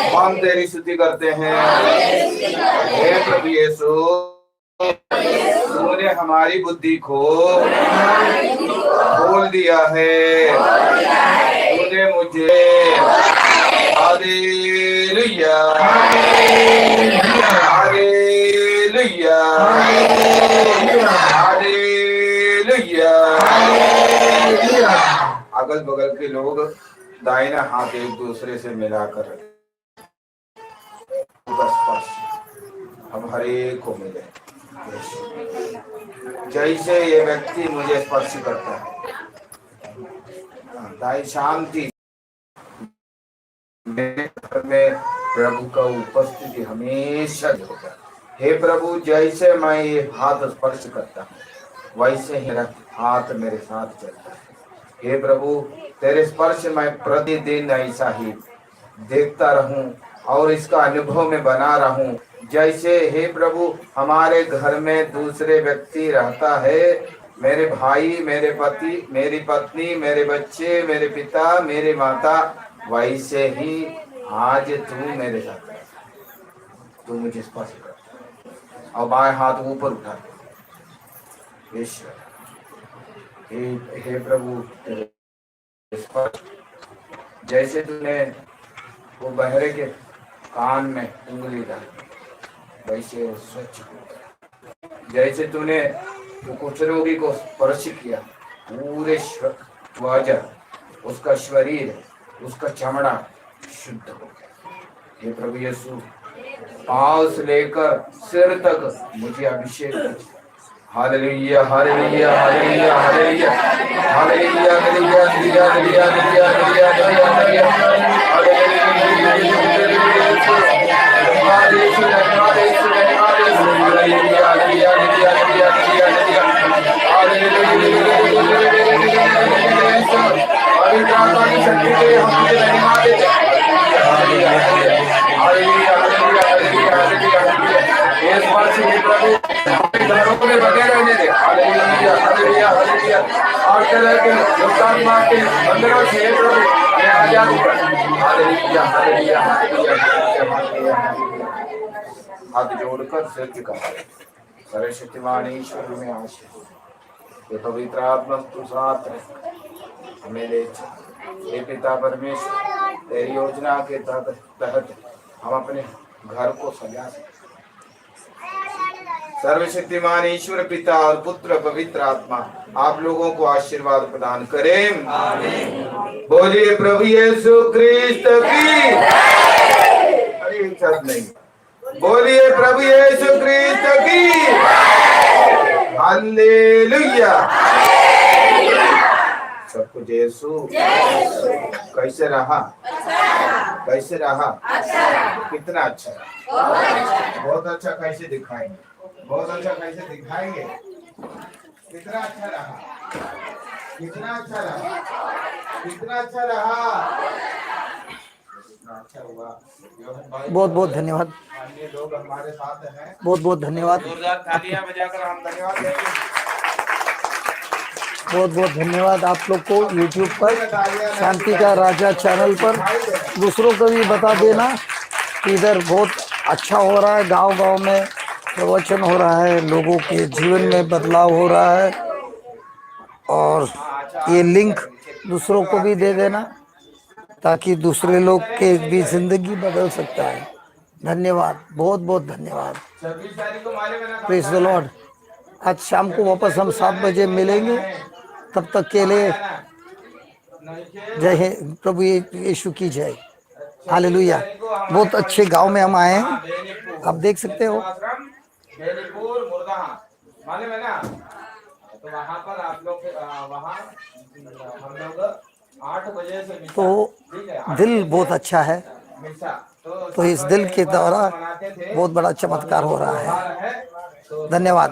हम तेरी स्तुति करते हैं। हे प्रभु यीशु, तूने हमारी बुद्धि को खोल दिया है। तूने मुझे हालेलुया, हालेलुया, हालेलुया। अगल बगल के लोग दाहिना हाथ एक दूसरे से मिलाकर स्पर्श हम हर एक को मिले। जैसे ये व्यक्ति मुझे स्पर्श करता है, दाई शांति मेरे घर में प्रभु का उपस्थिति हमेशा होगा। हे प्रभु, जैसे मैं ये हाथ स्पर्श करता हूँ, वैसे ही मेरा हाथ मेरे साथ चलता है। हे प्रभु, तेरे स्पर्श मैं प्रतिदिन ऐसा ही देखता रहूं और इसका अनुभव में बना रहूं। जैसे हे प्रभु हमारे घर में दूसरे व्यक्ति रहता है, मेरे भाई, मेरे पति, मेरी पत्नी, मेरे बच्चे, मेरे पिता, मेरे माता, वैसे ही आज तू मेरे साथ है। तू मुझे स्पर्श कर और बाएं हाथ ऊपर उठा। ईश्वर, हे प्रभु, स्पर्श जैसे तूने वो बहरे के कान में उंगली डाली, वैसे स्वच्छ हो। जैसे तूने वो कुष्ठरोगी को स्पर्श किया, पूरे वजह, उसका शरीर, उसका चमड़ा शुद्ध हो गया। हे प्रभु यीशु, पांव से लेकर सिर तक मुझे अभिषेक कर। Hallelujah, hallelujah, hallelujah, hallelujah, hallelujah, hallelujah, hallelujah, hallelujah, घरों में बने रहने दे। Hallelujah, hallelujah, hallelujah. और तरह के दुष्टात्मा के बंधनों से प्रभु हमें आजाद कर। Hallelujah, hallelujah, hallelujah. हाथ जोड़कर सिर झुका। सर्वशक्तिमान ईश्वर में आशीष। ये पवित्र आत्मा तू साथ हमें ले चल। हे पिता परमेश्वर, तेरी योजना के तहत हम अपने घर को सजा सकते। सर्वशक्तिमान ईश्वर पिता और पुत्र पवित्र आत्मा आप लोगों को आशीर्वाद प्रदान करें। बोलिए प्रभु यीशु क्रिस्त की। अरे शब्द नहीं, बोलिए प्रभु यीशु क्रिस्त की। हालेलुया। सब कुछ यीशु। कैसे रहा? कैसे रहा? कितना अच्छा, बहुत अच्छा। कैसे दिखाएंगे? बहुत अच्छा। कैसे दिखाएंगे? कितना अच्छा रहा, कितना अच्छा रहा, कितना अच्छा रहा, कितना अच्छा हुआ। बहुत बहुत धन्यवाद। अन्य लोग हमारे साथ हैं। बहुत बहुत धन्यवाद। जोरदार तालियां बजाकर हम धन्यवाद देंगे। बहुत बहुत धन्यवाद आप लोग को। YouTube पर शांति का राजा चैनल पर दूसरों को भी बता देना कि इधर बहुत अच्छा हो रहा है। गांव-गांव में प्रवचन हो रहा है, लोगों के जीवन में बदलाव हो रहा है। और ये लिंक दूसरों को भी दे देना ताकि दूसरे लोग के भी जिंदगी बदल सकता है। धन्यवाद, बहुत बहुत धन्यवाद। 26 तारीख को माले में ना प्रेज द लॉर्ड। आज शाम को वापस हम 7 बजे मिलेंगे। तब तक के लिए जय हिंद, प्रभु यीशु की जय। हालेलुया। बहुत अच्छे गांव में हम आए हैं, आप देख सकते हो। बेनीपुर मुर्दाहा मालूम है ना, तो वहाँ पर आप लोग वहाँ हम लोग 8 बजे से मिसा, तो ठीक है, दिल बहुत अच्छा है, मिसा तो इस दिल के द्वारा बहुत बड़ा चमत्कार हो रहा है। तो धन्यवाद।